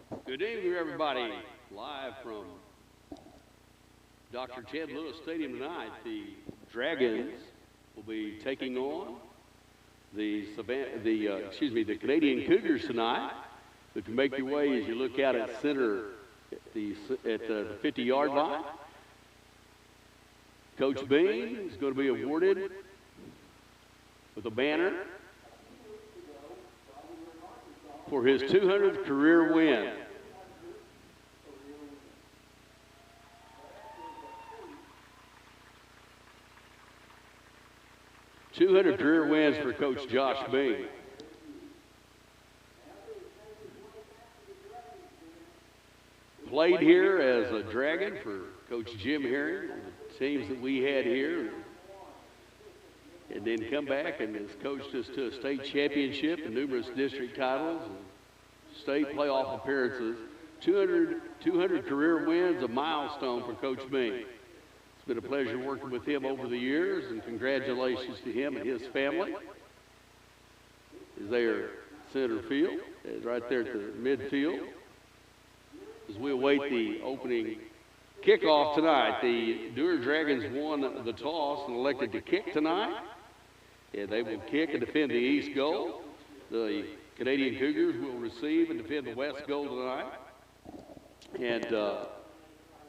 Good evening, everybody. Live from Dr. Ted Lewis Stadium tonight, the Dragons will be taking on the Canadian Cougars tonight. If you make your way as you look out at center at the 50-yard line, Coach Bean is going to be awarded with a banner for his 200th career win. "200 career wins for Coach Josh Bean." Played here as a Dragon for Coach Jim Herring, the teams that we had here. And then come back and has coached us to a state championship and numerous district titles and state playoff appearances. 200 career wins, a milestone for Coach Bean. It's been a pleasure working with him over the years, and congratulations to him and his family. Is there center field, is right there at the midfield. As we await the opening kickoff tonight, the Dewar Dragons won the toss and elected to kick tonight. And they will kick and defend the east goal. The Canadian Cougars will receive and defend the west goal tonight. And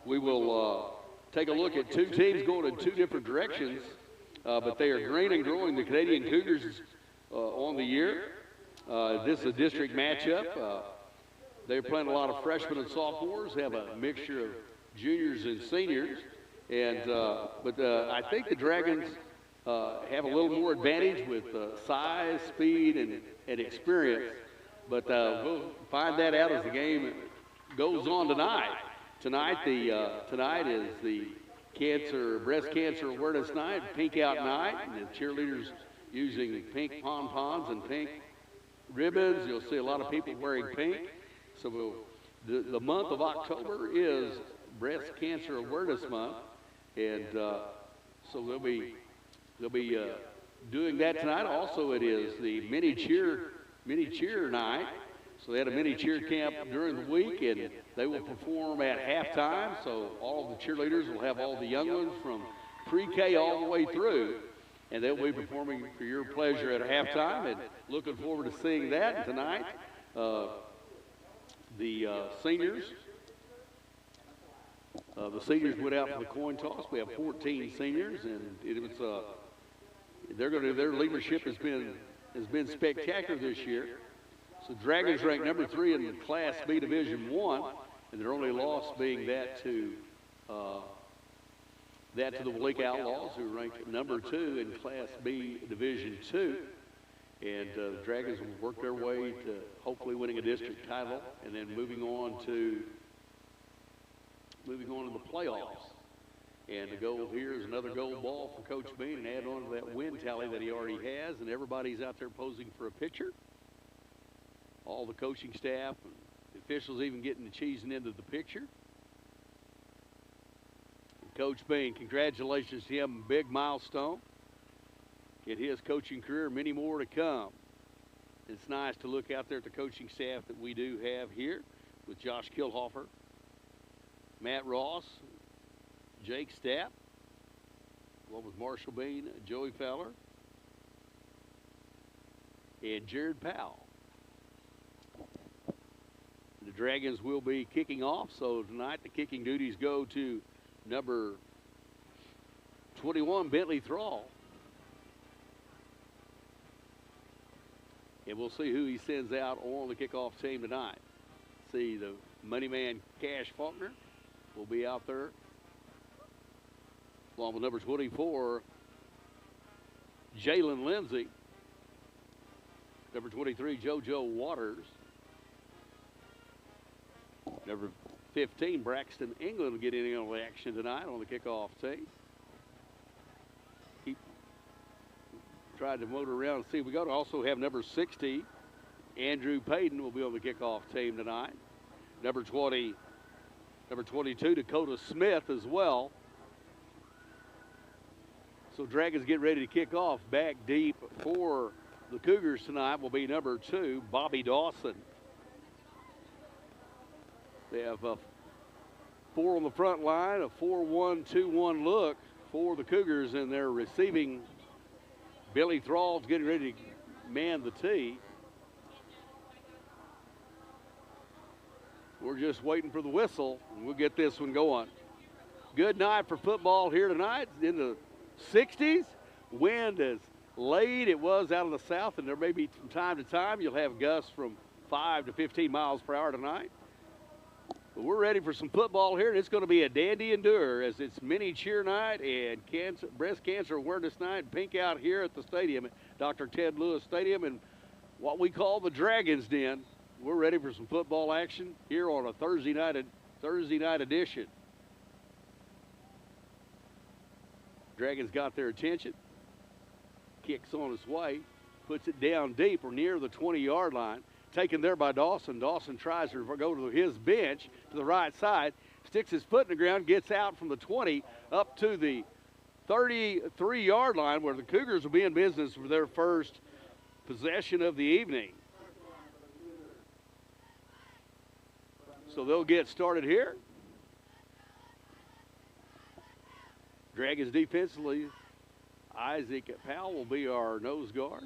we will take a look at two teams going in two different directions, but they are green and growing. The Canadian Cougars on the year. This is a district matchup. They're playing a lot of freshmen and sophomores, have a mixture of juniors and seniors. And but I think the Dragons have a little more advantage with size, speed, and experience. But we'll find that out as the game goes on tonight. Tonight is the breast cancer awareness night, pink out night, and the cheerleaders using pink pom-poms and pink ribbons. You'll see a lot of people wearing pink. So the month of October is Breast Cancer Awareness Month, and so they'll be doing that tonight. Also, it is the mini cheer night. So they had a mini cheer camp during the week, and they will perform at halftime. So all of the cheerleaders will have all the young ones from pre-K all the way through, and they'll be performing for your pleasure at halftime. And looking forward to seeing that. And tonight, the seniors went out for the coin toss. We have 14 seniors, and it was their leadership has been spectacular this year. So Dragons ranked number 3 in Class B Division 1, and their only loss being that to the Waleak Outlaws, who ranked number 2 in Class B Division 2. And the Dragons will work their way to hopefully winning a district title and then moving on to the playoffs. And the goal here is another gold ball for Coach Bean and add on to that win tally that he already has. And everybody's out there posing for a picture. All the coaching staff and the officials even getting the cheesing into the picture. And Coach Bean, congratulations to him, big milestone in his coaching career, many more to come. It's nice to look out there at the coaching staff that we do have here with Josh Kilhofer, Matt Ross, Jake Stapp, along with Marshall Bean, Joey Fowler, and Jared Powell. The Dragons will be kicking off, so tonight the kicking duties go to number 21, Bentley Thrall. And we'll see who he sends out on the kickoff team tonight. See, the money man Cash Faulkner will be out there, along with number 24, Jalen Lindsay. Number 23, JoJo Waters. Number 15, Braxton England will get in on the action tonight on the kickoff team. Tried to motor around and see. We got to also have number 60, Andrew Payton will be on the kickoff team tonight. Number 22, Dakota Smith as well. So Dragons get ready to kick off. Back deep for the Cougars tonight will be number 2, Bobby Dawson. They have 4 on the front line, a 4-1-2-1 look for the Cougars, and they're receiving. Billy Thrall's getting ready to man the tee. We're just waiting for the whistle, and we'll get this one going. Good night for football here tonight. In the 60s, wind is laid. It was out of the south, and there may be from time to time you'll have gusts from 5 to 15 miles per hour tonight. But we're ready for some football here, and it's going to be a dandy and Dewar as it's mini cheer night and breast cancer awareness night. Pink out here at the stadium, at Dr. Ted Lewis Stadium, and what we call the Dragon's Den. We're ready for some football action here on a Thursday night edition. Dragons got their attention. Kicks on its way, puts it down deep or near the 20-yard line. Taken there by Dawson. Dawson tries to go to his bench to the right side, sticks his foot in the ground, gets out from the 20 up to the 33-yard line where the Cougars will be in business for their first possession of the evening. So they'll get started here. Dragons defensively, Isaac Powell will be our nose guard.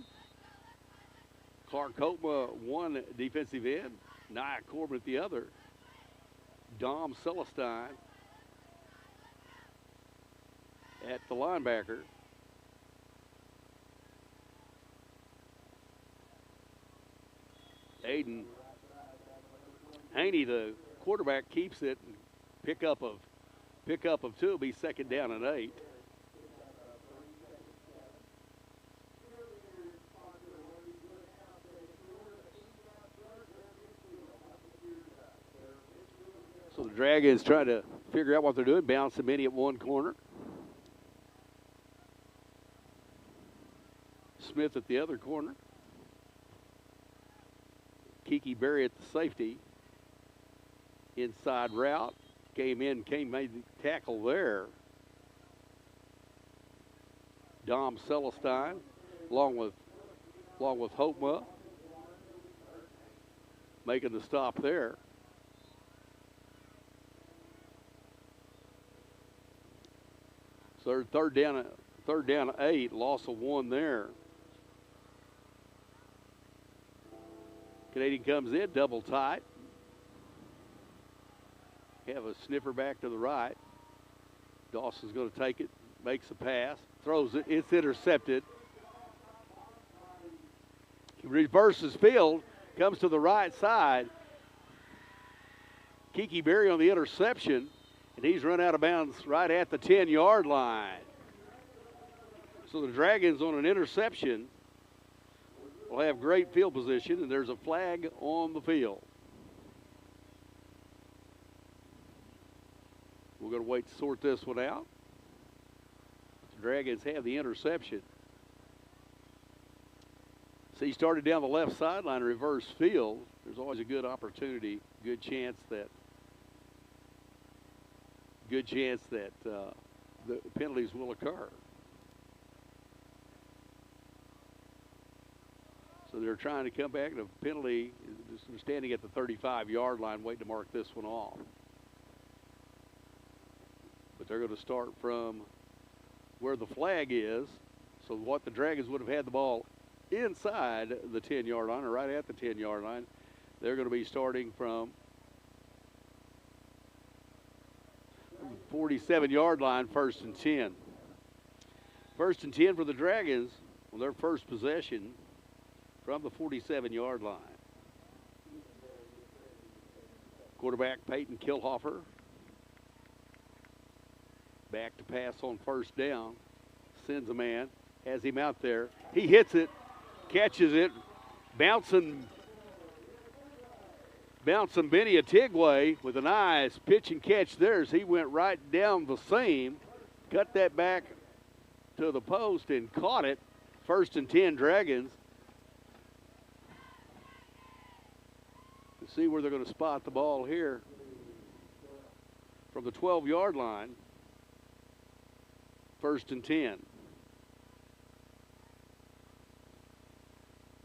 Clark Hopma, one defensive end. Nia Corbin at the other. Dom Celestine at the linebacker. Aiden Haney, the quarterback, keeps it. Pickup of 2 will be second down and 8. So the Dragons trying to figure out what they're doing. Bounce the mini at one corner. Smith at the other corner. Kiki Berry at the safety. Inside route. Made the tackle there. Dom Celestine along with Hopma making the stop there. So third down 8, loss of 1 there. Canadian comes in, double tight. Have a sniffer back to the right. Dawson's going to take it, makes a pass, throws it, it's intercepted. Reverses field, comes to the right side. Kiki Berry on the interception, and he's run out of bounds right at the 10-yard line. So the Dragons on an interception will have great field position, and there's a flag on the field. We're going to wait to sort this one out. The Dragons have the interception. So he started down the left sideline, reverse field. There's always a good opportunity, good chance that the penalties will occur. So they're trying to come back, and a penalty, just standing at the 35-yard line waiting to mark this one off. But they're going to start from where the flag is. So what the Dragons would have had the ball inside the 10-yard line or right at the 10-yard line, they're going to be starting from 47-yard line, 1st and 10. 1st and 10 for the Dragons on their first possession from the 47-yard line. Quarterback Peyton Kilhofer. Back to pass on first down. Sends a man. Has him out there. He hits it. Catches it. Bouncing Benny Atigwe with a nice pitch and catch there as he went right down the seam. Cut that back to the post and caught it. 1st and 10 Dragons. See where they're going to spot the ball here from the 12-yard line. 1st and 10.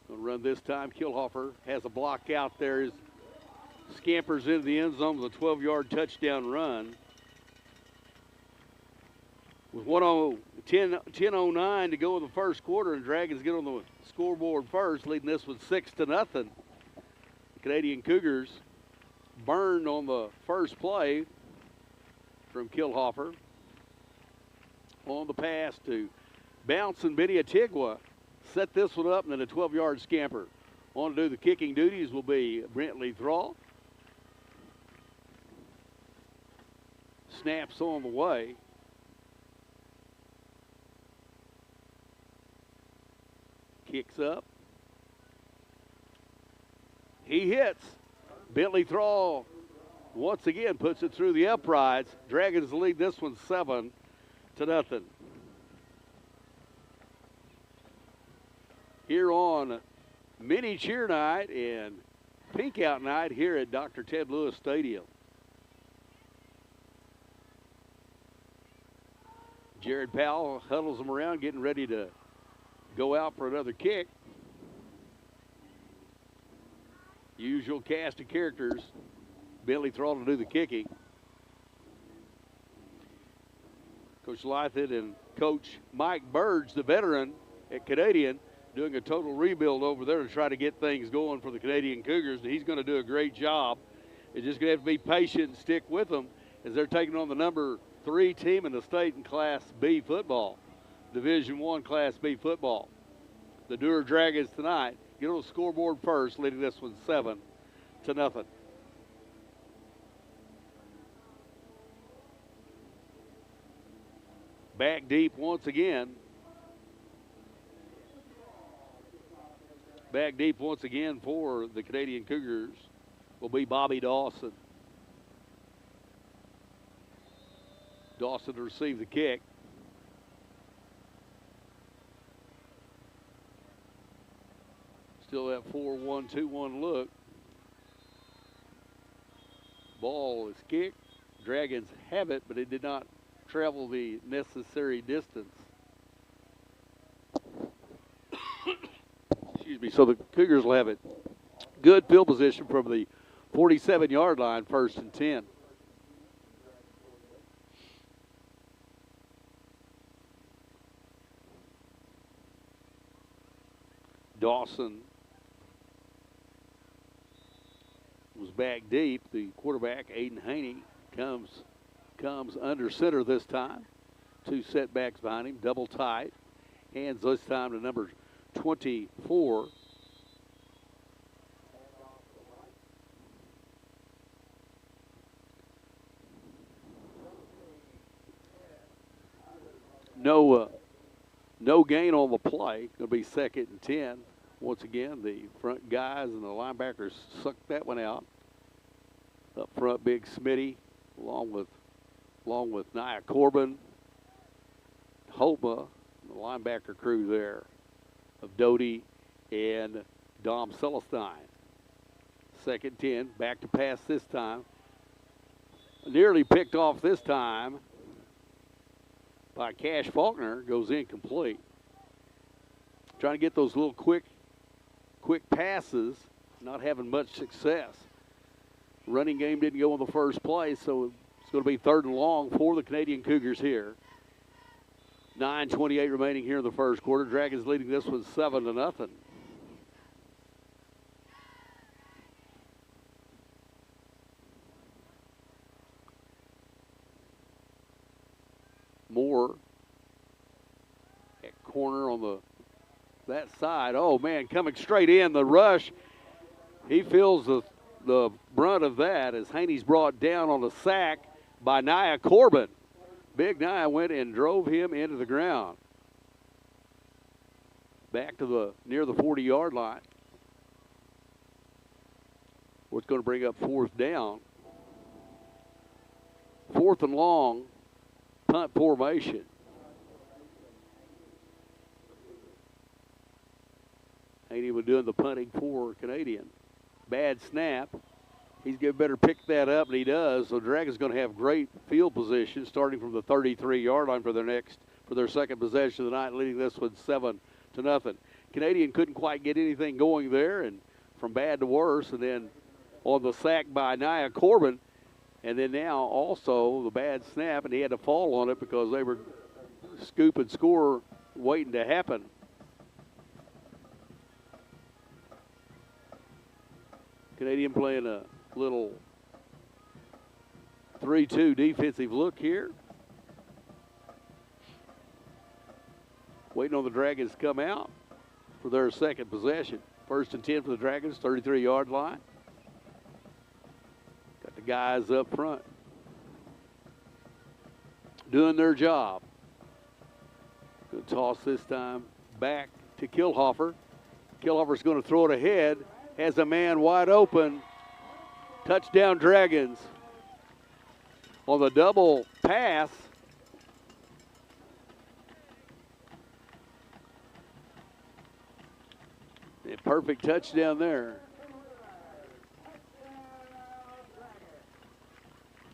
Going to run this time. Kilhofer has a block out there. scampers into the end zone with a 12-yard touchdown run. With 10:09 to go in the first quarter, and Dragons get on the scoreboard first, leading this one 6-0. The Canadian Cougars burned on the first play from Kilhofer. On the pass to Bounce and Benny Atigua. Set this one up, and then a 12-yard scamper. On to do the kicking duties will be Brentley Thrall. Snaps on the way. Kicks up. He hits. Bentley Thrall once again puts it through the uprights. Dragons lead this one 7-0. Here on mini cheer night and pink out night here at Dr. Ted Lewis Stadium. Jared Powell huddles them around, getting ready to go out for another kick. Usual cast of characters. Bentley Thrall to do the kicking. Coach Lythett and Coach Mike Burge, the veteran at Canadian, doing a total rebuild over there to try to get things going for the Canadian Cougars. And he's going to do a great job. It's just going to have to be patient and stick with them as they're taking on the number 3 team in the state in Class B football. Division I Class B football. The Dewar Dragons tonight get on the scoreboard first, leading this one 7-0. Back deep once again. Back deep once again for the Canadian Cougars will be Bobby Dawson. Dawson to receive the kick. Still that 4-1-2-1 look. Ball is kicked. Dragons have it, but it did not travel the necessary distance. Excuse me. So the Cougars will have it. Good field position from the 47-yard line, 1st and 10. Dawson was back deep. The quarterback, Aiden Haney, comes under center this time. 2 setbacks behind him, double tight. Hands this time to number 24. No gain on the play. Going to be 2nd and 10. Once again, the front guys and the linebackers sucked that one out. Up front, Big Smitty, along with Nia Corbin, Homa, the linebacker crew there of Doty and Dom Celestine. 2nd 10, back to pass this time. Nearly picked off this time by Cash Faulkner, goes incomplete. Trying to get those little quick passes, not having much success. Running game didn't go in the first play, so it's going to be 3rd and long for the Canadian Cougars here. 9:28 remaining here in the first quarter. Dragons leading this one 7-0. Moore at corner on that side. Oh, man, coming straight in. The rush, he feels the brunt of that as Haney's brought down on the sack by Nia Corbin. Big Nia went and drove him into the ground. Back to near the 40-yard line. What's going to bring up 4th down. 4th and long, punt formation. Haney was doing the punting for Canadian. Bad snap. He's going to better pick that up, and he does. So Dragons going to have great field position starting from the 33-yard line for their second possession of the night, leading this one 7-0. Canadian couldn't quite get anything going there, and from bad to worse, and then on the sack by Nia Corbin. And then now also the bad snap, and he had to fall on it because they were scoop and score waiting to happen. Canadian playing a little 3-2 defensive look here. Waiting on the Dragons to come out for their second possession. 1st and 10 for the Dragons, 33-yard line. Got the guys up front doing their job. Going to toss this time back to Kilhofer. Kilhofer's going to throw it ahead. Has a man wide open. Touchdown Dragons. On the double pass. A perfect touchdown there.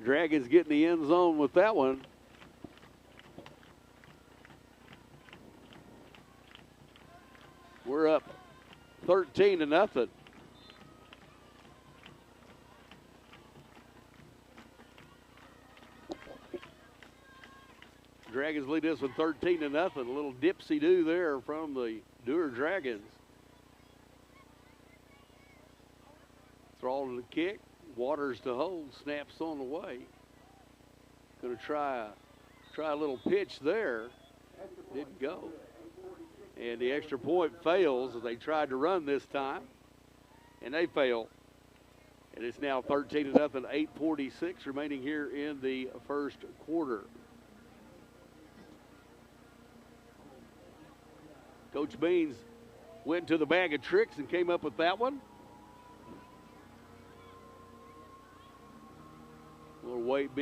Dragons getting the end zone with that one. We're up 13-0. Dragons lead this one 13-0. A little dipsy-do there from the Dewar Dragons. Thrall to the kick. Waters to hold. Snaps on the way. Going to try a little pitch there. Didn't go. And the extra point fails as they tried to run this time. And they fail. And it's now 13-0, 8:46 remaining here in the first quarter. Coach Beans went to the bag of tricks and came up with that one. We'll wait on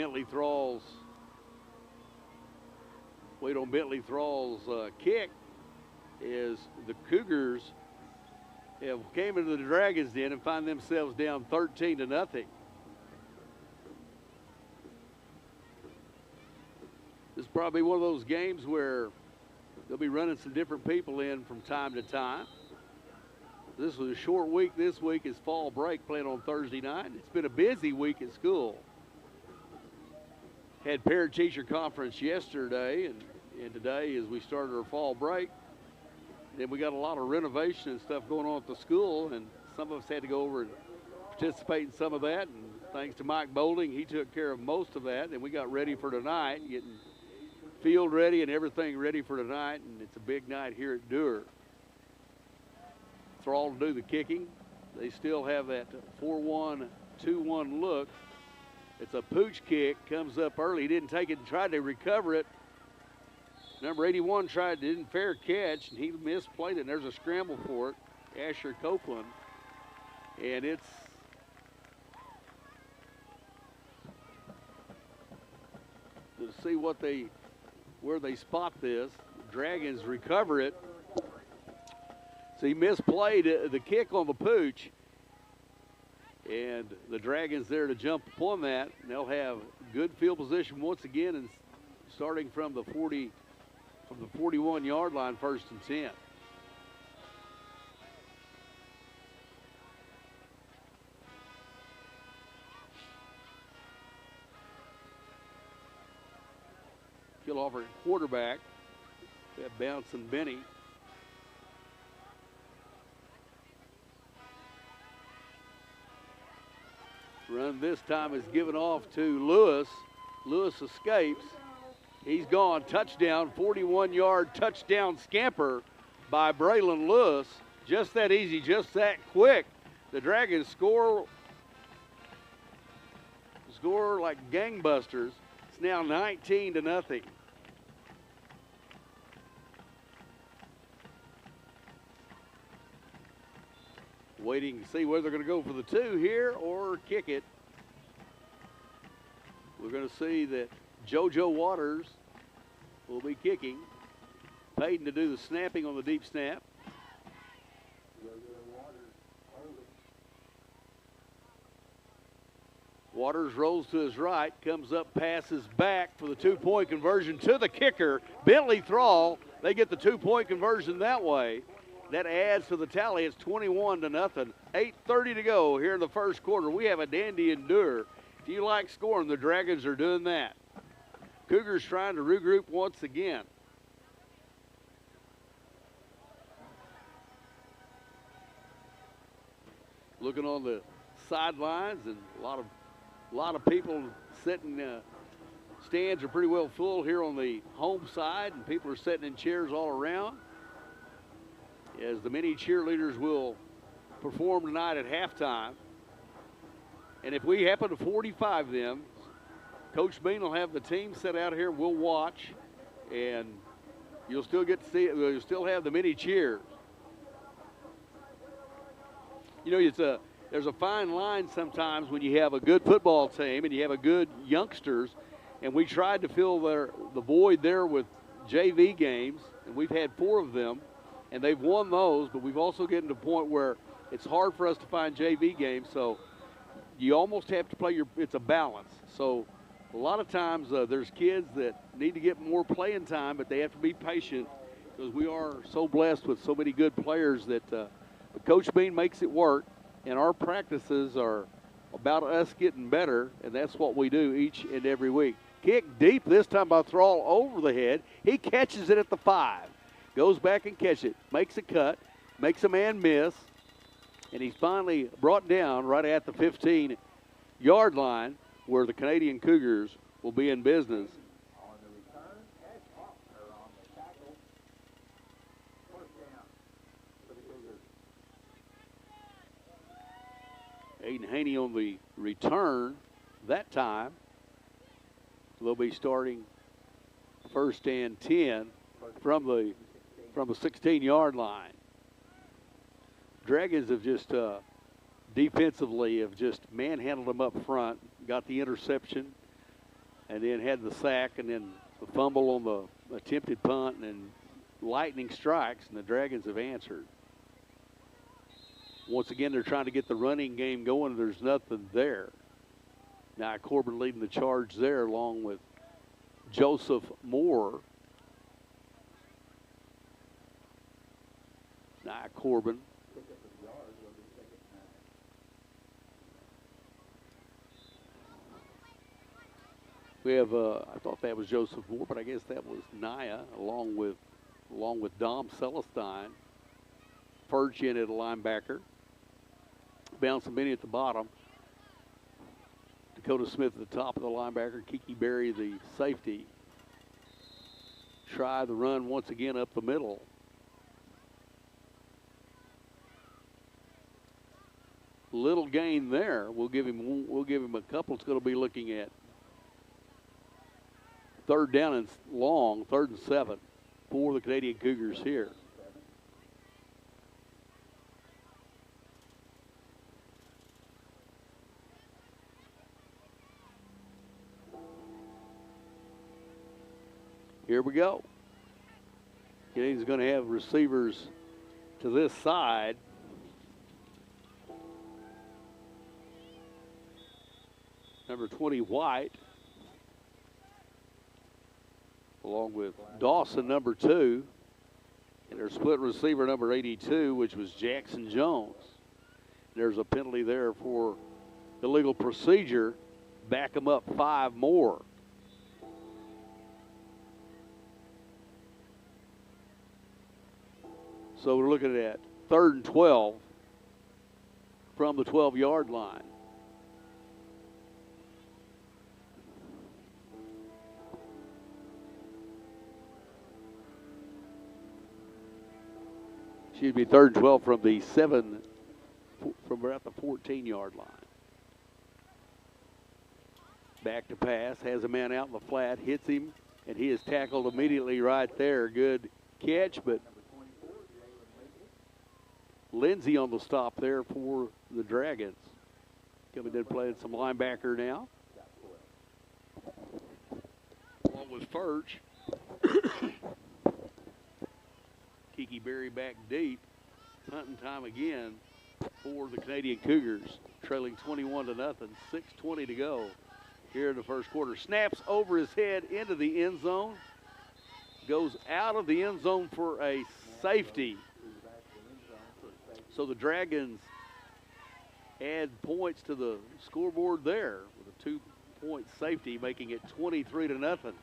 Bentley Thrall's kick as the Cougars have came into the Dragons' den and find themselves down 13-0. This is probably one of those games where they'll be running some different people in from time to time. This was a short week. This week is fall break playing on Thursday night. It's been a busy week at school. Had parent-teacher conference yesterday and today as we started our fall break. Then we got a lot of renovation and stuff going on at the school, and some of us had to go over and participate in some of that. And thanks to Mike Boulding, he took care of most of that. And we got ready for tonight, getting field ready and everything ready for tonight. And it's a big night here at Dewar. Thrall to do the kicking. They still have that 4-1, 2-1 look. It's a pooch kick, comes up early. He didn't take it and tried to recover it. Number 81 didn't fair catch, and he misplayed it, and there's a scramble for it. Asher Copeland. And it's to see where they spot this. Dragons recover it. So he misplayed the kick on the pooch. And the Dragons there to jump upon that. And they'll have good field position once again, and starting from the 41-yard line, 1st and 10. Kilhofer quarterback. That bouncing Benny. Run this time is given off to Lewis. Lewis escapes. He's gone. Touchdown, 41-yard touchdown scamper by Braylon Lewis. Just that easy, just that quick. The Dragons score like gangbusters. It's now 19-0. Waiting to see whether they're going to go for the 2 here or kick it. We're going to see that JoJo Waters will be kicking. Payton to do the snapping on the deep snap. Waters rolls to his right, comes up, passes back for the 2-point conversion to the kicker, Bentley Thrall. They get the 2-point conversion that way. That adds to the tally. It's 21-0. 8:30 to go here in the first quarter. We have a dandy in Dewar. If you like scoring, the Dragons are doing that. Cougars trying to regroup once again. Looking on the sidelines, and a lot of people sitting. Stands are pretty well full here on the home side, and people are sitting in chairs all around as the many cheerleaders will perform tonight at halftime. And if we happen to 45 them, Coach Bean will have the team set out here. We'll watch, and you'll still get to see it. You'll still have the many cheers. You know, there's a fine line sometimes when you have a good football team and you have a good youngsters, and we tried to fill the void there with JV games, and we've had 4 of them, and they've won those, but we've also gotten to a point where it's hard for us to find JV games, so you almost have to play it's a balance. So a lot of times there's kids that need to get more playing time, but they have to be patient because we are so blessed with so many good players that Coach Bean makes it work, and our practices are about us getting better, and that's what we do each and every week. Kick deep, this time by Thrall over the head. He catches it at the 5. Goes back and catches it. Makes a cut. Makes a man miss. And he's finally brought down right at the 15-yard line where the Canadian Cougars will be in business. Aiden Haney on the return that time. They'll be starting first and 10 from the 16-yard line. Dragons have just defensively have just manhandled them up front, got the interception, and then had the sack, and then the fumble on the attempted punt, and then lightning strikes, and the Dragons have answered. Once again, they're trying to get the running game going. There's nothing there. Now Corbin leading the charge there along with Joseph Moore. Now Corbin. We have, I thought that was Joseph Moore, but I guess that was Naya along with Dom Celestine. Perch in at a linebacker. Bouncing Benny at the bottom. Dakota Smith at the top of the linebacker. Kiki Berry, the safety. Try the run once again up the middle. Little gain there. We'll give him a couple. It's going to be looking at third down and long, 3rd and 7 for the Canadian Cougars here. Here we go. He's going to have receivers to this side. Number 20, White, along with Dawson, number 2. And their split receiver, number 82, which was Jackson Jones. There's a penalty there for illegal procedure. Back them up 5 more. So we're looking at 3rd and 12 from the 12-yard line. Excuse me, 3rd and 12 from the from about the 14-yard line. Back to pass, has a man out in the flat, hits him, and he is tackled immediately right there. Good catch, but Lindsey on the stop there for the Dragons. Coming in playing some linebacker now. Along with Furch. Kiki Berry back deep. Hunting time again for the Canadian Cougars. Trailing 21-0. 6:20 to go here in the first quarter. Snaps over his head into the end zone. Goes out of the end zone for a safety. So the Dragons add points to the scoreboard there with a 2-point safety, making it 23-0.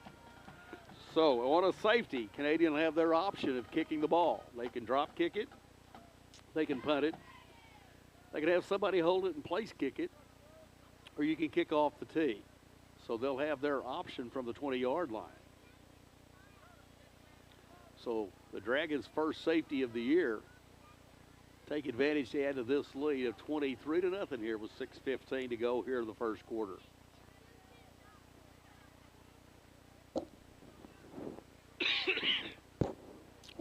So on a safety, Canadian will have their option of kicking the ball. They can drop kick it, they can punt it, they can have somebody hold it and place kick it, or you can kick off the tee. So they'll have their option from the 20-yard line. So the Dragons' first safety of the year take advantage to add to this lead of 23-0 here with 6:15 to go here in the first quarter.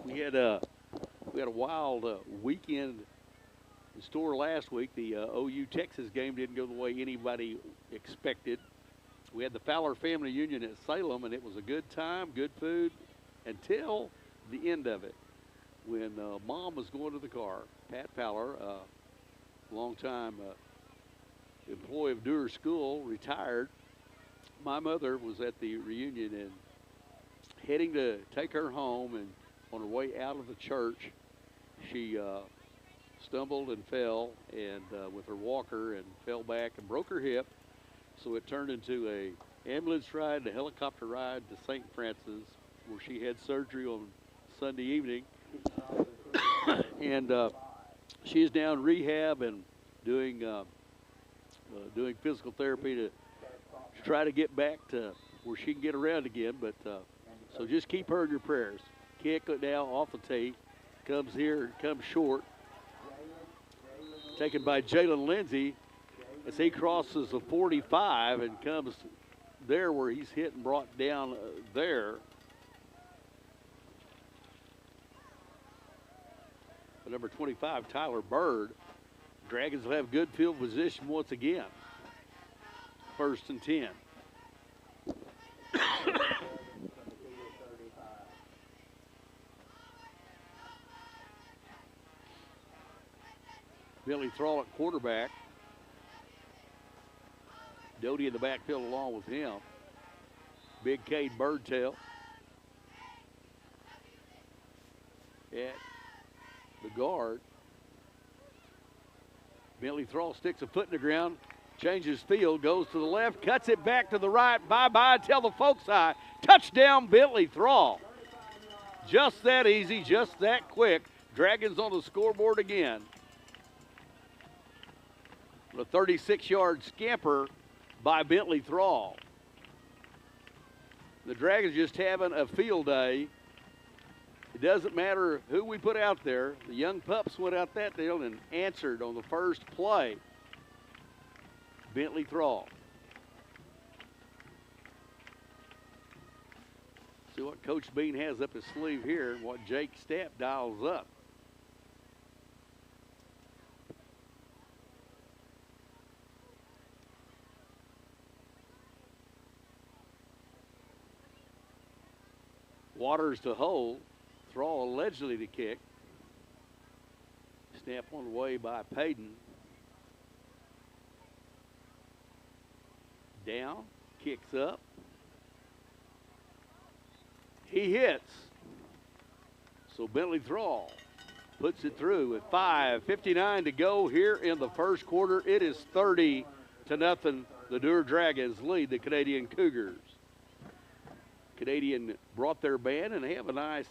We had a wild weekend in store last week. The OU Texas game didn't go the way anybody expected. We had the Fowler Family Union at Salem, and it was a good time, good food, until the end of it, when Mom was going to the car. Pat Fowler, longtime employee of Dewar School, retired. My mother was at the reunion and heading to take her home, and on her way out of the church, she stumbled and fell and with her walker and fell back and broke her hip. So it turned into a ambulance ride and a helicopter ride to St. Francis, where she had surgery on Sunday evening. And she is now in rehab and doing physical therapy to try to get back to where she can get around again. But so just keep her in your prayers. Kick it now off the tee. Comes here, comes short. Taken by Jalen Lindsay as he crosses the 45 and comes there where he's hit and brought down there. But number 25, Tyler Bird. Dragons will have good field position once again. 1st and 10. Billy Thrall at quarterback. Doty in the backfield along with him. Big Cade Birdtail at the guard. Billy Thrall sticks a foot in the ground, changes field, goes to the left, cuts it back to the right. Bye-bye, tell the folks hi. Touchdown, Billy Thrall. Just that easy, just that quick. Dragons on the scoreboard again. A 36-yard scamper by Bentley Thrall. The Dragons just having a field day. It doesn't matter who we put out there. The young pups went out that field and answered on the first play. Bentley Thrall. See what Coach Bean has up his sleeve here and what Jake Stapp dials up. Waters to hold. Thrall allegedly to kick. Snap on the way by Payton. Down, kicks up. He hits. So Bentley Thrall puts it through with 5:59 to go here in the first quarter. It is 30-0. The Dewar Dragons lead the Canadian Cougars. Canadian brought their band, and they have a nice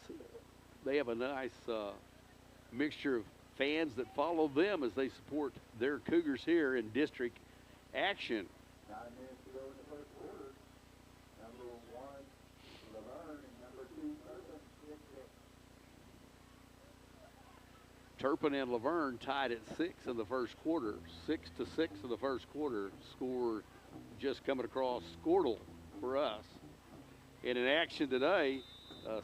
mixture of fans that follow them as they support their Cougars here in district action. 9 minutes to go in the first quarter. Number 1, Laverne, and number 2, Turpin. Turpin and Laverne tied at 6 in the first quarter. 6-6 in the first quarter. Score just coming across Squirtle for us. And in action today,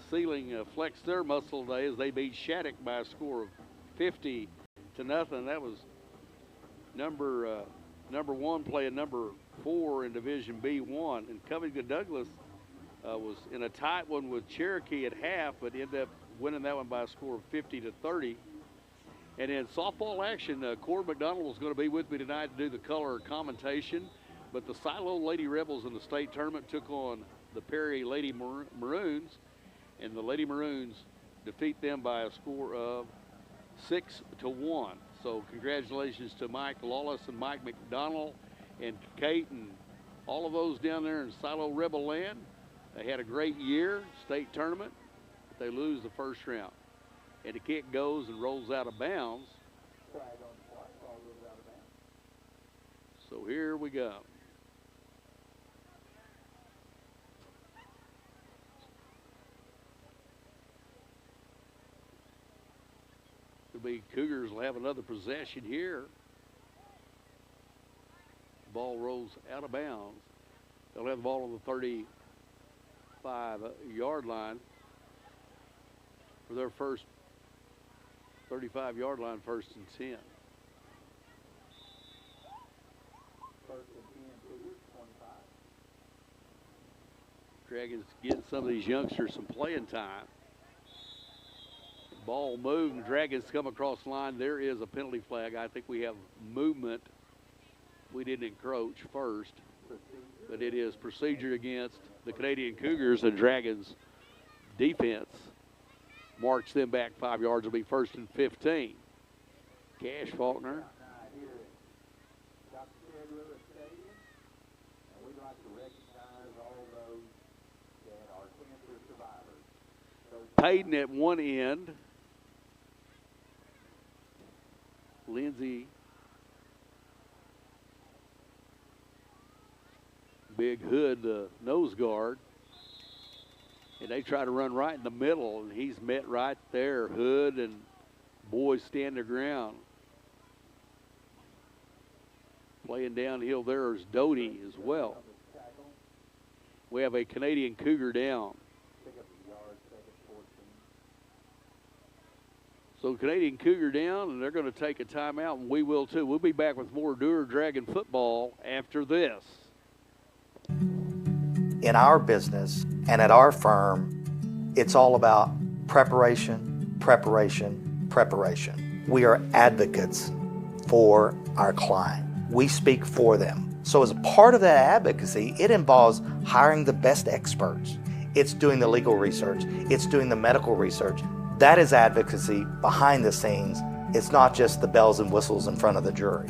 Sealing flexed their muscle today as they beat Shattuck by a score of 50-0. That was number 1 playing number 4 in Division B1. And Covington Douglas was in a tight one with Cherokee at half, but ended up winning that one by a score of 50-30. And in softball action, Cord McDonald was going to be with me tonight to do the color commentation. But the Silo Lady Rebels in the state tournament took on the Perry Lady Maroons, and the Lady Maroons defeat them by a score of 6-1. So congratulations to Mike Lawless and Mike McDonald and Kate and all of those down there in Silo Rebel Land. They had a great year, state tournament, but they lose the first round. And the kick goes and rolls out of bounds. Flag on the play, ball goes out of bounds. So here we go. Cougars will have another possession here. Ball rolls out of bounds. They'll have the ball on the 35-yard line for their first 35-yard line, 1st and 10. 1st and 10, Cougars, 25. Dragons getting some of these youngsters some playing time. Ball moved and Dragons come across the line. There is a penalty flag. I think we have movement. We didn't encroach first, but it is procedure against the Canadian Cougars, and Dragons defense marks them back 5 yards. It'll be 1st and 15. Cash Faulkner. Payton at one end. Lindsey, Big Hood, the nose guard. And they try to run right in the middle, and he's met right there. Hood and boys stand their ground. Playing downhill there is Doty as well. We have a Canadian Cougar down. So Canadian Cougar down, and they're going to take a timeout, and we will too. We'll be back with more Dewar Dragon football after this. In our business and at our firm, it's all about preparation, preparation, preparation. We are advocates for our client. We speak for them. So as a part of that advocacy, it involves hiring the best experts. It's doing the legal research. It's doing the medical research. That is advocacy behind the scenes. It's not just the bells and whistles in front of the jury.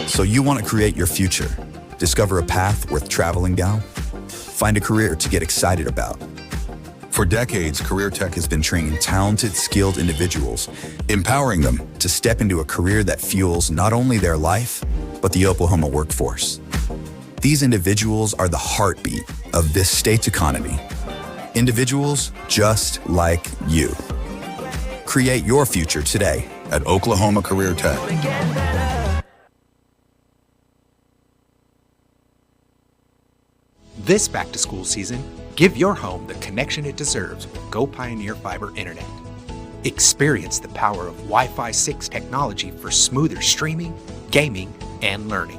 So you want to create your future, discover a path worth traveling down, find a career to get excited about. For decades, Career Tech has been training talented, skilled individuals, empowering them to step into a career that fuels not only their life, but the Oklahoma workforce. These individuals are the heartbeat of this state's economy. Individuals just like you. Create your future today at Oklahoma Career Tech. This back-to-school season, give your home the connection it deserves with Go Pioneer Fiber Internet. Experience the power of Wi-Fi 6 technology for smoother streaming, gaming, and learning.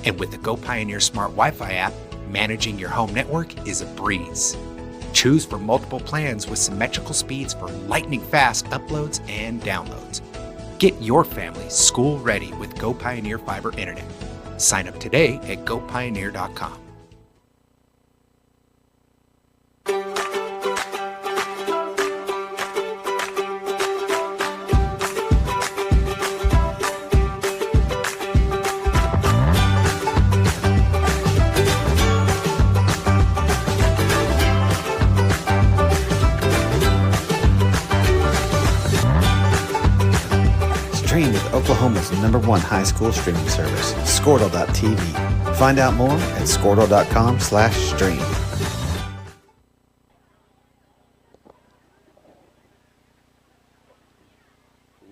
And with the Go Pioneer Smart Wi-Fi app, managing your home network is a breeze. Choose from multiple plans with symmetrical speeds for lightning-fast uploads and downloads. Get your family school-ready with Go Pioneer Fiber Internet. Sign up today at gopioneer.com. Stream with Oklahoma's #1 high school streaming service, Squirtle.tv. Find out more at squirtle.com/stream.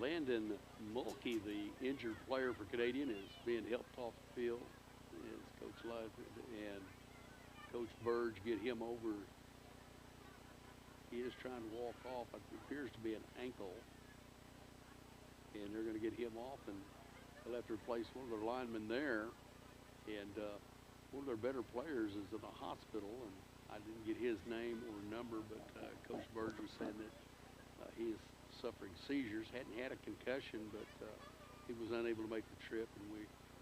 Landon Mulkey, the injured player for Canadian, is being helped off the field. As Coach Live and Coach Burge get him over. He is trying to walk off. It appears to be an ankle. And they're going to get him off, and they'll have to replace one of their linemen there. And one of their better players is in a hospital, and I didn't get his name or number, but Coach Burge was saying that he is suffering seizures. Hadn't had a concussion, but he was unable to make the trip, and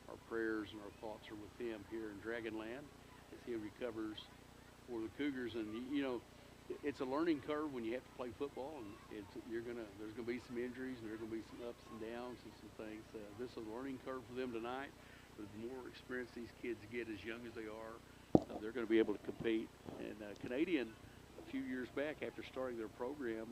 our prayers and our thoughts are with him here in Dragonland as he recovers for the Cougars. And, you know, it's a learning curve when you have to play football, and there's gonna be some injuries, and there's gonna be some ups and downs and some things. This is a learning curve for them tonight. But the more experience these kids get as young as they are, they're going to be able to compete. And Canadian, a few years back after starting their program,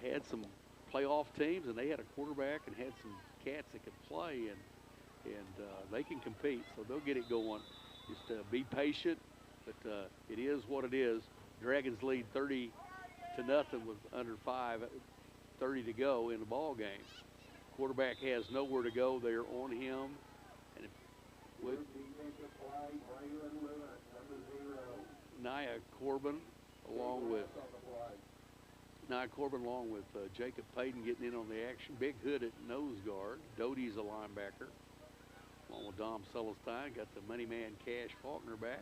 had some playoff teams, and they had a quarterback and had some cats that could play, and they can compete, so they'll get it going. Just be patient, but it is what it is. Dragons lead 30-0 with under 30 to go in the ball game. Quarterback has nowhere to go. They're on him. And with Nia Corbin along with Jacob Payton getting in on the action. Big Hood at nose guard. Doty's a linebacker. Along with Dom Celestine. Got the money man Cash Faulkner back.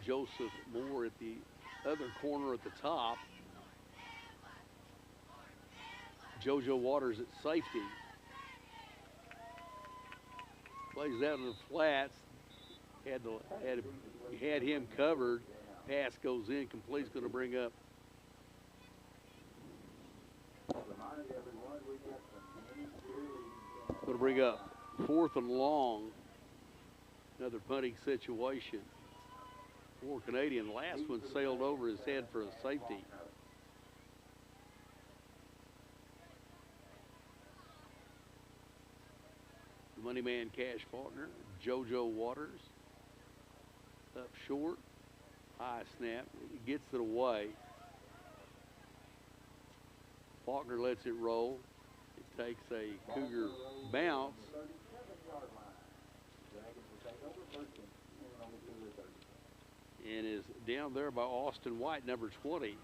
Joseph Moore at the other corner at the top. JoJo Waters at safety. Plays out in the flats. Had him covered. Pass goes in. Complete's going to bring up. Going to bring up 4th and long. Another punting situation for Canadian. Last one sailed over his head for a safety. The money man Cash Faulkner, JoJo Waters, up short, high snap, he gets it away. Faulkner lets it roll. It takes a Cougar bounce. And is down there by Austin White, number 20.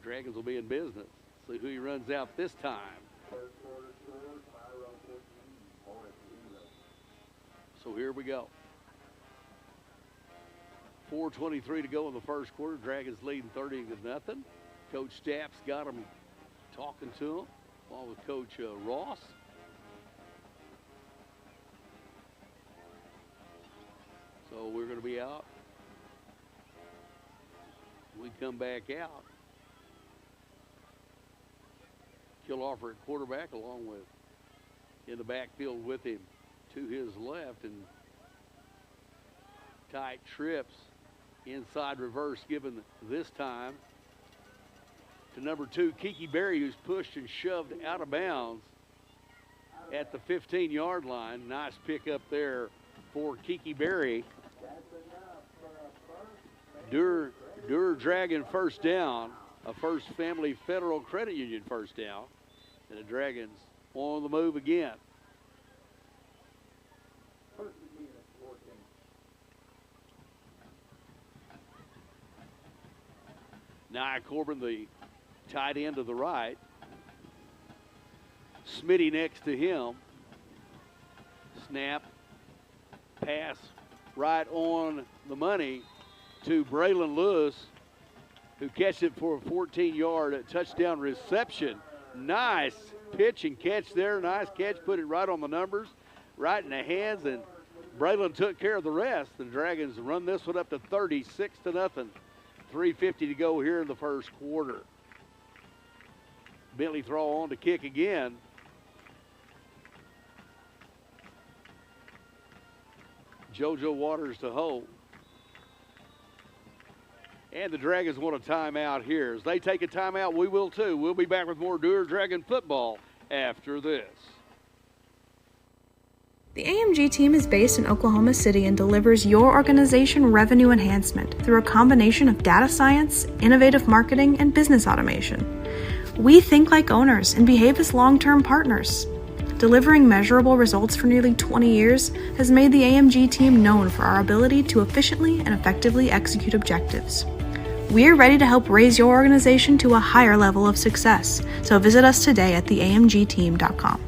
Dragons will be in business. See who he runs out this time. So here we go. 4:23 to go in the first quarter. Dragons leading 30-0. Coach Stapp's got him talking to him, along with Coach Ross. So we're going to be out. We come back out. Killoffer at quarterback, along with in the backfield with him to his left, and tight trips, inside reverse given this time to number 2, Kiki Berry, who's pushed and shoved out of bounds at the 15-yard line. Nice pick up there for Kiki Berry. Dewar Dragon first down, a First Family Federal Credit Union first down, and the Dragons on the move again. Nia Corbin, the tight end to the right. Smitty next to him. Snap, pass right on the money to Braylon Lewis, who catches it for a 14-yard touchdown reception. Nice pitch and catch there. Nice catch, put it right on the numbers, right in the hands, and Braylon took care of the rest. The Dragons run this one up to 36-0. 3:50 to go here in the first quarter. Bentley throw on to kick again. JoJo Waters to hold. And the Dragons want a timeout here. As they take a timeout, we will too. We'll be back with more Dewar Dragon football after this. The AMG team is based in Oklahoma City and delivers your organization revenue enhancement through a combination of data science, innovative marketing, and business automation. We think like owners and behave as long-term partners. Delivering measurable results for nearly 20 years has made the AMG team known for our ability to efficiently and effectively execute objectives. We're ready to help raise your organization to a higher level of success, so visit us today at theamgteam.com.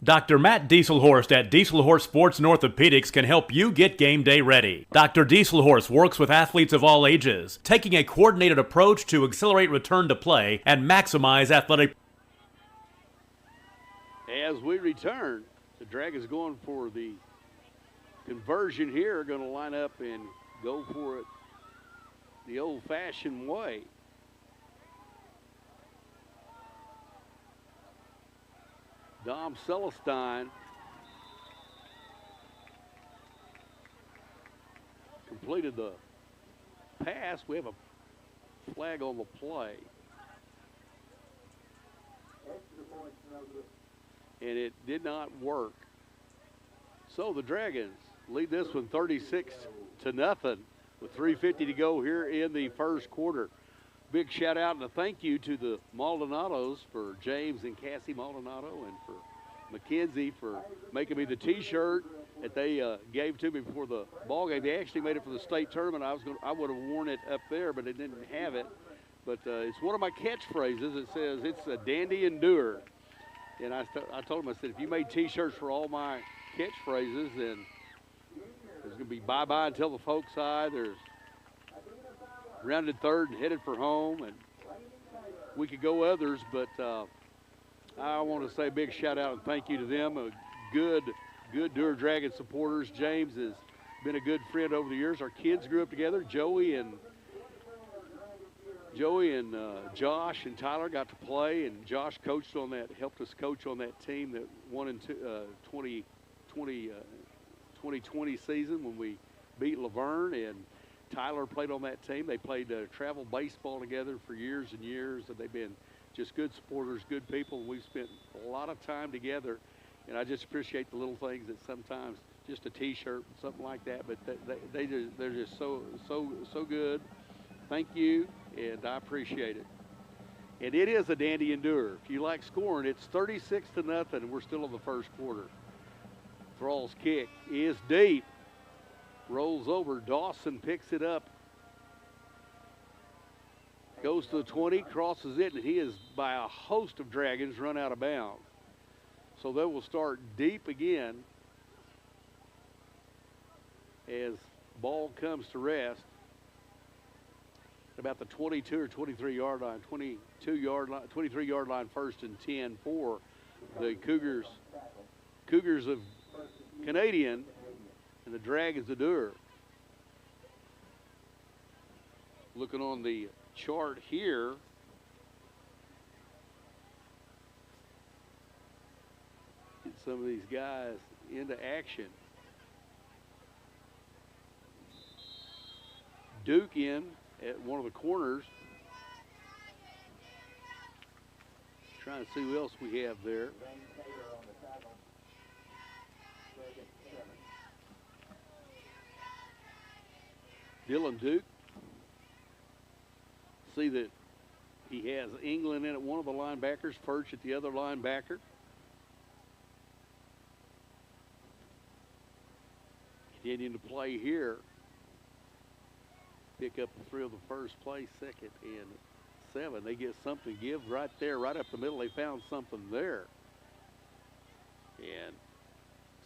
Dr. Matt Dieselhorst at Dieselhorst Sports and Orthopedics can help you get game day ready. Dr. Dieselhorst works with athletes of all ages, taking a coordinated approach to accelerate return to play and maximize athletic. As we return, the Dragons going for the conversion here, are going to line up and go for it the old-fashioned way. Dom Celestine completed the pass. We have a flag on the play. And it did not work. So the Dragons lead this one 36-0 with 3:50 to go here in the first quarter. Big shout out and a thank you to the Maldonados for James and Cassie Maldonado, and for Mackenzie for making me the T-shirt that they gave to me before the ball game. They actually made it for the state tournament. I would have worn it up there, but they didn't have it. But it's one of my catchphrases. It says it's a dandy and Dewar. And I told them, I said, if you made T-shirts for all my catchphrases, then there's going to be bye-bye until the folks side. There's rounded third and headed for home, and we could go others, but I want to say a big shout out and thank you to them. Good Dewar Dragon supporters. James has been a good friend over the years. Our kids grew up together. Joey and Josh and Tyler got to play, and Josh coached on that, helped us coach on that team that won in 2020 season when we beat Laverne, and Tyler played on that team. They played travel baseball together for years and years, and they've been just good supporters, good people. We've spent a lot of time together, and I just appreciate the little things that sometimes just a T-shirt, something like that, but they're just so good. Thank you, and I appreciate it. And it is a dandy and Dewar. If you like scoring, it's 36-0, and we're still in the first quarter. Thrall's kick is deep. Rolls over. Dawson picks it up. Goes to the 20, crosses it, and he is, by a host of Dragons, run out of bounds. So they will start deep again as ball comes to rest. About the 22 or 23-yard line, 23-yard line, first and 10 for the Cougars. Cougars of Canadian, and the Dragons of Dewar. Looking on the chart here, get some of these guys into action. Duke in at one of the corners. Trying to see who else we have there. Dylan Duke. See that he has England in at one of the linebackers, Furch at the other linebacker. Continuing to play here. Pick up the thrill of the first play, second and 7. They get something give right there, right up the middle. They found something there. And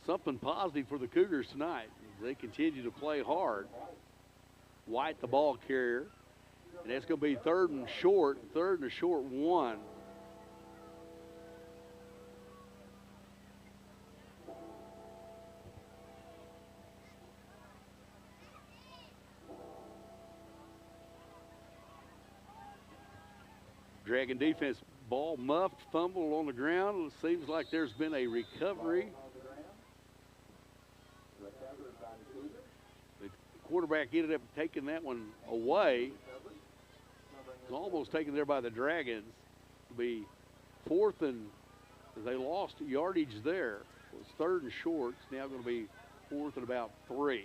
something positive for the Cougars tonight. They continue to play hard. White, the ball carrier. And that's going to be third and a short 1. Dragon defense, ball muffed, fumbled on the ground. It seems like there's been a recovery. The quarterback ended up taking that one away. It was almost taken there by the Dragons. It'll be fourth, and they lost yardage there. It was third and short. It's now going to be fourth and about 3.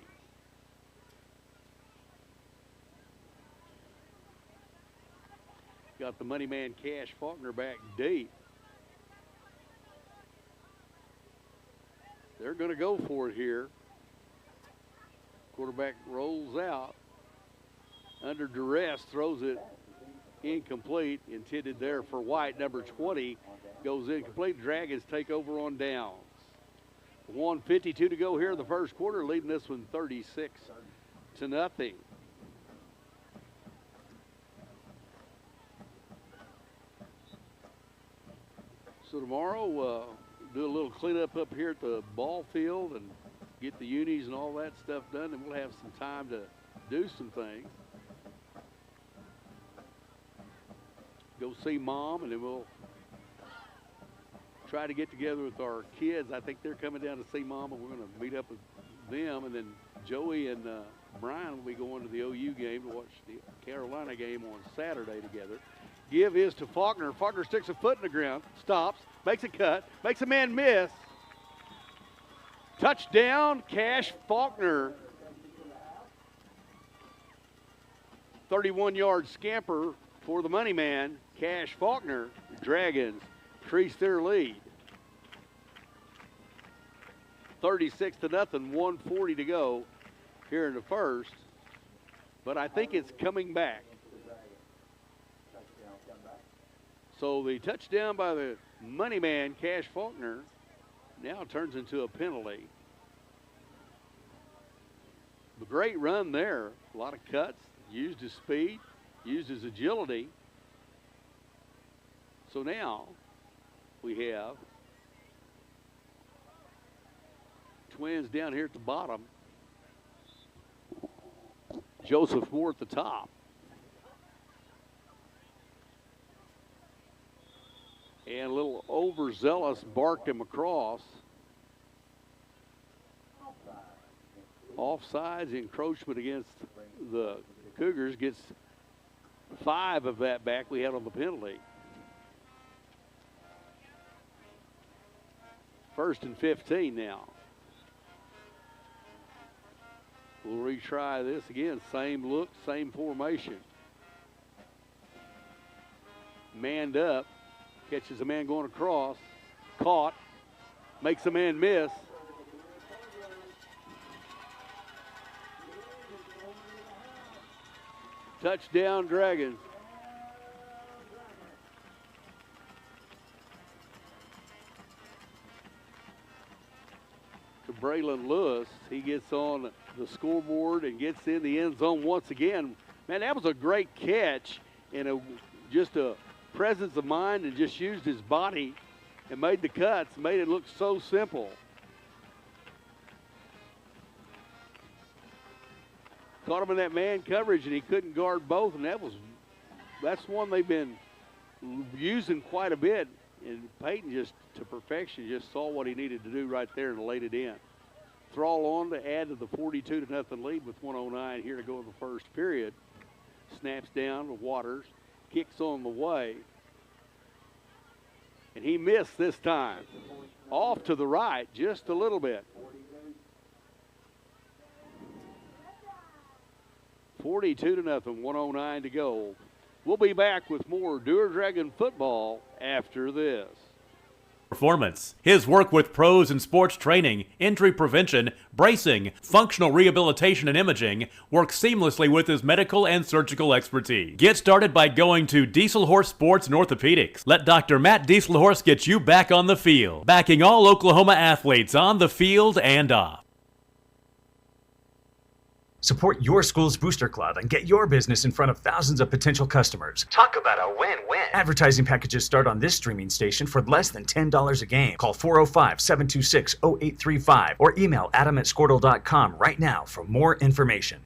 Got the money man Cash Faulkner back deep. They're going to go for it here. Quarterback rolls out under duress, throws it incomplete, intended there for White. Number 20 goes incomplete. Dragons take over on downs. 1:52 to go here in the first quarter, leading this one 36-0. So tomorrow, do a little cleanup up here at the ball field and get the unis and all that stuff done, and we'll have some time to do some things. Go see Mom, and then we'll try to get together with our kids. I think they're coming down to see Mom, and we're going to meet up with them. And then Joey and Brian will be going to the OU game to watch the Carolina game on Saturday together. Give is to Faulkner. Faulkner sticks a foot in the ground, stops, makes a cut, makes a man miss. Touchdown, Cash Faulkner. 31-yard scamper for the money man, Cash Faulkner. Dragons increase their lead. 36-0, 1:40 to go here in the first. But I think it's coming back. So the touchdown by the money man, Cash Faulkner, now turns into a penalty. A great run there. A lot of cuts, used his speed, used his agility. So now we have Twins down here at the bottom. Joseph Moore at the top. And a little overzealous barked him across. Offsides, encroachment against the Cougars, gets 5 of that back we had on the penalty. 1st and 15 now. We'll retry this again. Same look, same formation. Manned up. Catches a man going across. Caught. Makes a man miss. Touchdown, Dragons. To Braylon Lewis. He gets on the scoreboard and gets in the end zone once again. Man, that was a great catch and just a presence of mind, and just used his body and made the cuts, made it look so simple. Caught him in that man coverage, and he couldn't guard both, and that's one they've been using quite a bit. And Peyton just to perfection just saw what he needed to do right there and laid it in. Thrall on to add to the 42-0 lead with 1:09 here to go in the first period. Snaps down to Waters, kicks on the way, and he missed this time. Off to the right just a little bit. 42-0, 1:09 to go. We'll be back with more Dewar Dragon football after this. Performance. His work with pros in sports training, injury prevention, bracing, functional rehabilitation, and imaging works seamlessly with his medical and surgical expertise. Get started by going to Dieselhorse Sports and Orthopedics. Let Dr. Matt Dieselhorse get you back on the field, backing all Oklahoma athletes on the field and off. Support your school's booster club and get your business in front of thousands of potential customers. Talk about a win-win. Advertising packages start on this streaming station for less than $10 a game. Call 405-726-0835 or email adam@squirtle.com right now for more information.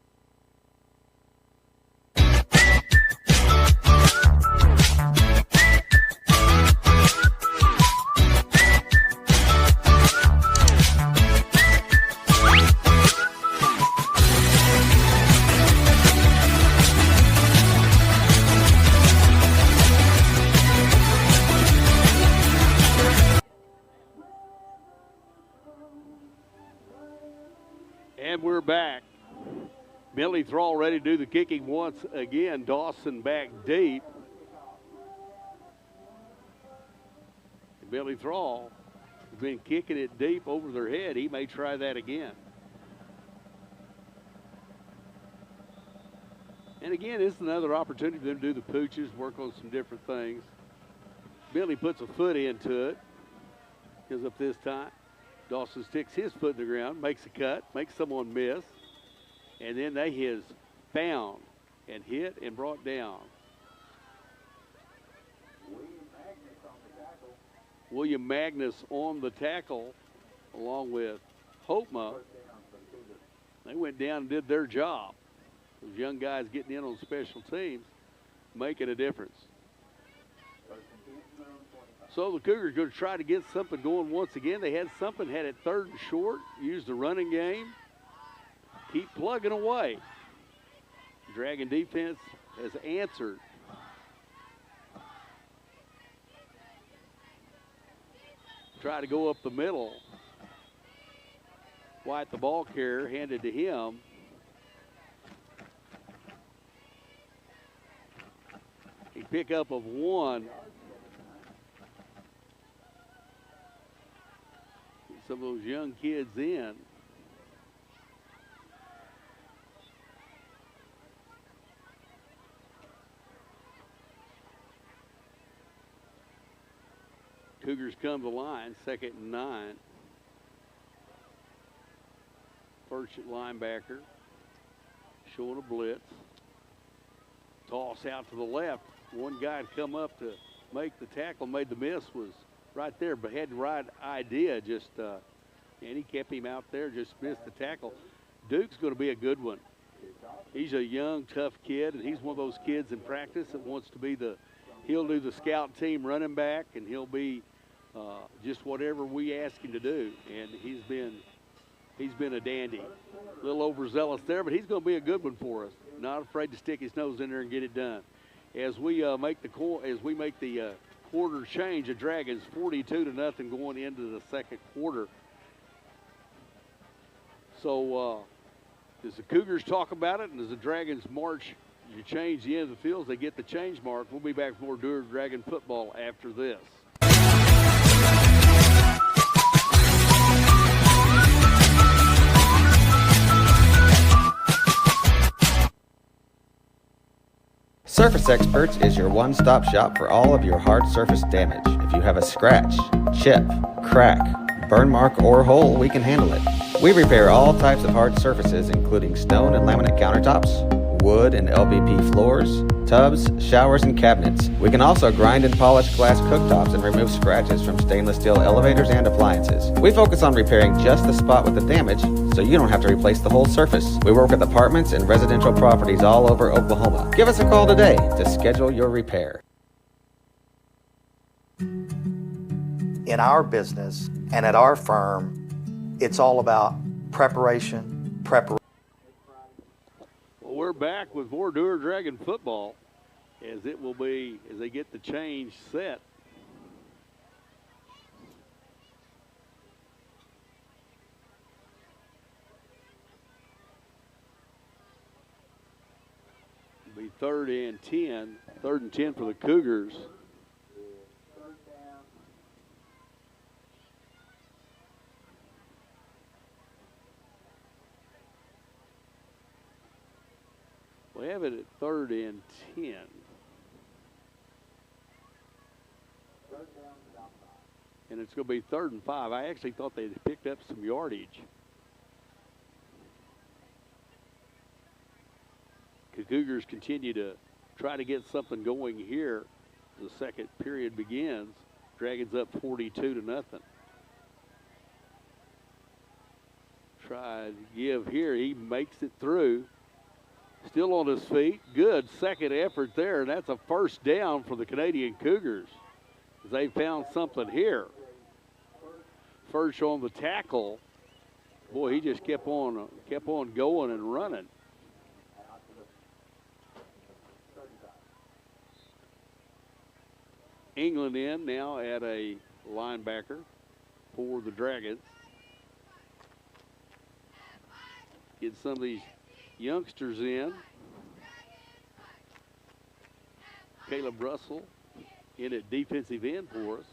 And we're back. Billy Thrall ready to do the kicking once again. Dawson back deep. Billy Thrall has been kicking it deep over their head. He may try that again. And again, this is another opportunity for them to do the pooches, work on some different things. Billy puts a foot into it. Goes up this time. Dawson sticks his foot in the ground, makes a cut, makes someone miss. And then they has found and hit and brought down. William Magnus on the tackle, along with Hopema. They went down and did their job. Those young guys getting in on special teams, making a difference. So the Cougars going to try to get something going once again. They had something, had it 3rd and short, used the running game, keep plugging away. Dragon defense has answered. Try to go up the middle. White, the ball carrier, handed to him. A pickup of 1. Get some of those young kids in. Cougars come to the line, 2nd and 9. First at linebacker, showing a blitz. Toss out to the left. One guy had come up to make the tackle, made the miss, was right there, but had the right idea, just, and he kept him out there, just missed the tackle. Duke's going to be a good one. He's a young, tough kid, and he's one of those kids in practice that wants to be he'll do the scout team running back, and he'll be just whatever we ask him to do. And he's been a dandy. A little overzealous there, but he's going to be a good one for us. Not afraid to stick his nose in there and get it done. As we make the quarter change, the Dragons 42-0 going into the second quarter. So as the Cougars talk about it, and as the Dragons march, you change the end of the field, as they get the change mark. We'll be back with more Dewar Dragon football after this. Surface Experts is your one-stop shop for all of your hard surface damage. If you have a scratch, chip, crack, burn mark, or hole, we can handle it. We repair all types of hard surfaces, including stone and laminate countertops, wood and LVP floors, tubs, showers, and cabinets. We can also grind and polish glass cooktops and remove scratches from stainless steel elevators and appliances. We focus on repairing just the spot with the damage, so you don't have to replace the whole surface. We work with apartments and residential properties all over Oklahoma. Give us a call today to schedule your repair. In our business and at our firm, it's all about preparation. Well, we're back with more Dewar Dragon football as they get the change set. It'll be 3rd and 10. 3rd and 10 for the Cougars. We have it at 3rd and 10. And it's going to be 3rd and 5. I actually thought they had picked up some yardage. The Cougars continue to try to get something going here. The second period begins. Dragons up 42-0. Try to give here. He makes it through. Still on his feet. Good second effort there, and that's a first down for the Canadian Cougars. They found something here. First on the tackle. Boy, he just kept on going and running. England in now at a linebacker for the Dragons. Get some of these youngsters in. Caleb Russell in at defensive end for us.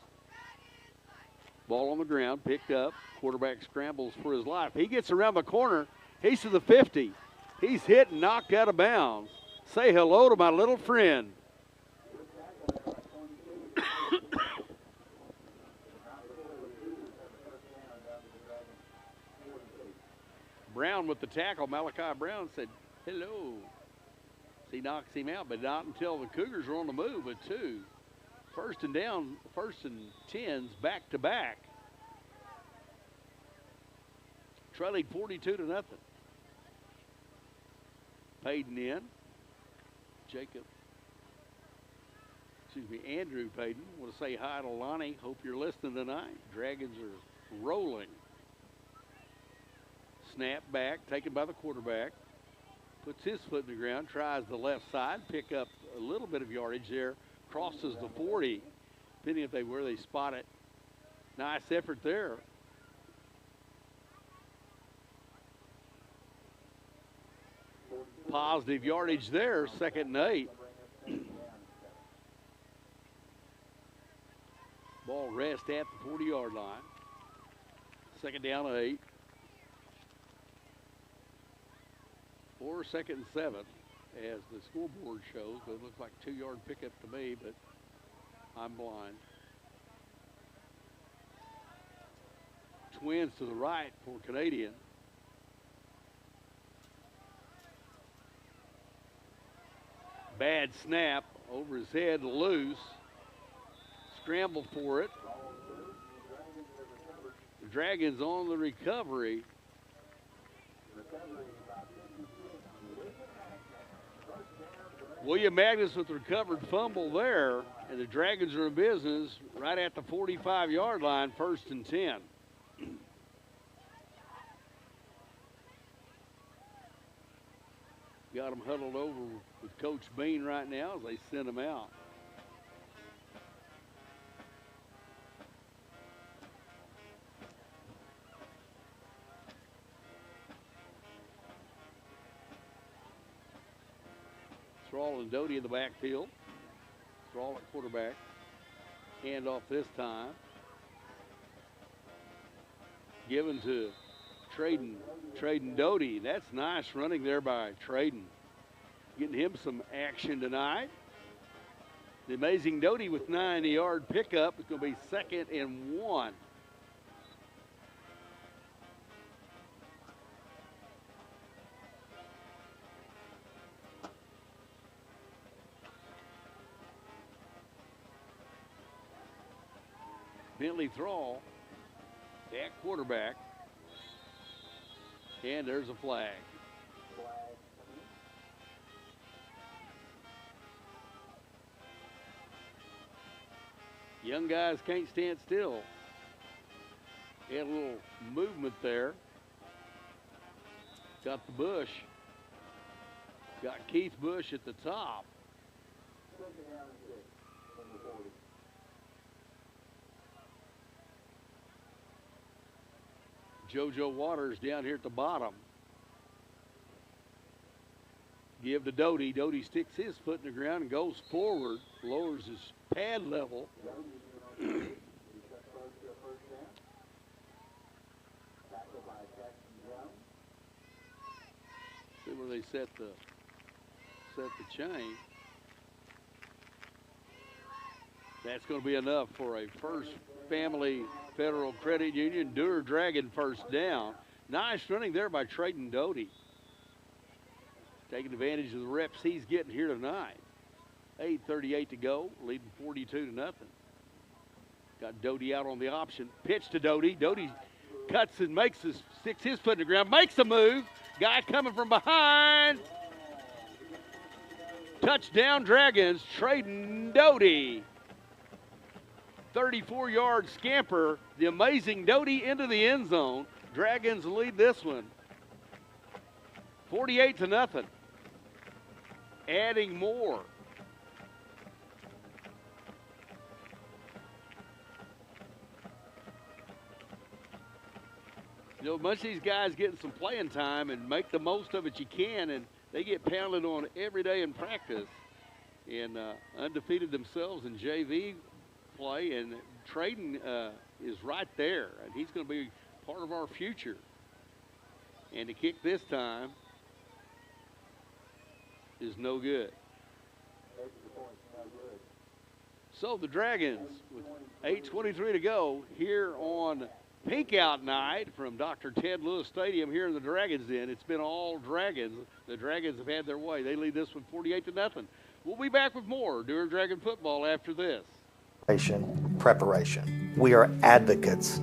Ball on the ground, picked up. Quarterback scrambles for his life. He gets around the corner. He's to the 50. He's hit and knocked out of bounds. Say hello to my little friend. Brown with the tackle. Malachi Brown said hello. He knocks him out, but not until the Cougars are on the move with 2. First and 10s back to back. Trailing 42-0. Payton in. Andrew Payton. Want to say hi to Lonnie. Hope you're listening tonight. Dragons are rolling. Snap back, taken by the quarterback. Puts his foot in the ground, tries the left side, pick up a little bit of yardage there, crosses the 40, depending if where they spot it. Nice effort there. Positive yardage there, 2nd and 8. Ball rest at the 40-yard line. 2nd down and 8. Or 2nd and 7, as the scoreboard shows, but it looks like 2-yard pickup to me, but I'm blind. Twins to the right for Canadian. Bad snap over his head, loose. Scramble for it. The Dragons on the recovery. William Magnus with the recovered fumble there, and the Dragons are in business right at the 45-yard line, 1st and 10. Got them huddled over with Coach Bean right now as they send them out. Thrall and Doty in the backfield. Thrall at quarterback. Hand off this time. Given to Traden Doty. That's nice running there by Traden. Getting him some action tonight. The amazing Doty with 90-yard pickup. It's going to be 2nd and 1. Bentley Thrall at quarterback. And there's a flag. Young guys can't stand still. Had a little movement there. Got the Bush. Got Keith Bush at the top. JoJo Waters down here at the bottom. Give to Doty. Doty sticks his foot in the ground and goes forward, lowers his pad level. See where they set the chain. That's going to be enough for a First Family Federal Credit Union Dewar Dragon first down. Nice running there by Traden Doty. Taking advantage of the reps he's getting here tonight. 8:38 to go, leading 42-0. Got Doty out on the option. Pitch to Doty. Doty cuts and sticks his foot in the ground, makes a move. Guy coming from behind. Touchdown Dragons, Traden Doty. 34-yard scamper, the amazing Doty into the end zone. Dragons lead this one 48-0. Adding more. You know, a bunch of these guys getting some playing time and make the most of it you can, and they get pounded on every day in practice. And undefeated themselves in JV play, and Traden is right there, and he's going to be part of our future. And to kick this time is no good. So the Dragons, with 8:23 to go here on Pink Out Night from Dr. Ted Lewis Stadium here in the Dragons Den. It's been all Dragons. The Dragons have had their way. They lead this one 48-0. We'll be back with more Dewar Dragon football after this. Preparation. We are advocates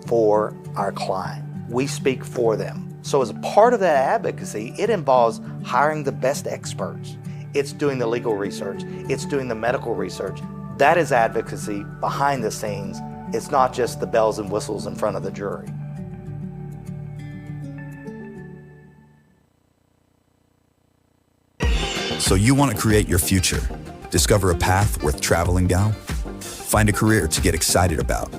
for our client. We speak for them. So as a part of that advocacy, it involves hiring the best experts. It's doing the legal research. It's doing the medical research. That is advocacy behind the scenes. It's not just the bells and whistles in front of the jury. So you want to create your future, discover a path worth traveling down, find a career to get excited about.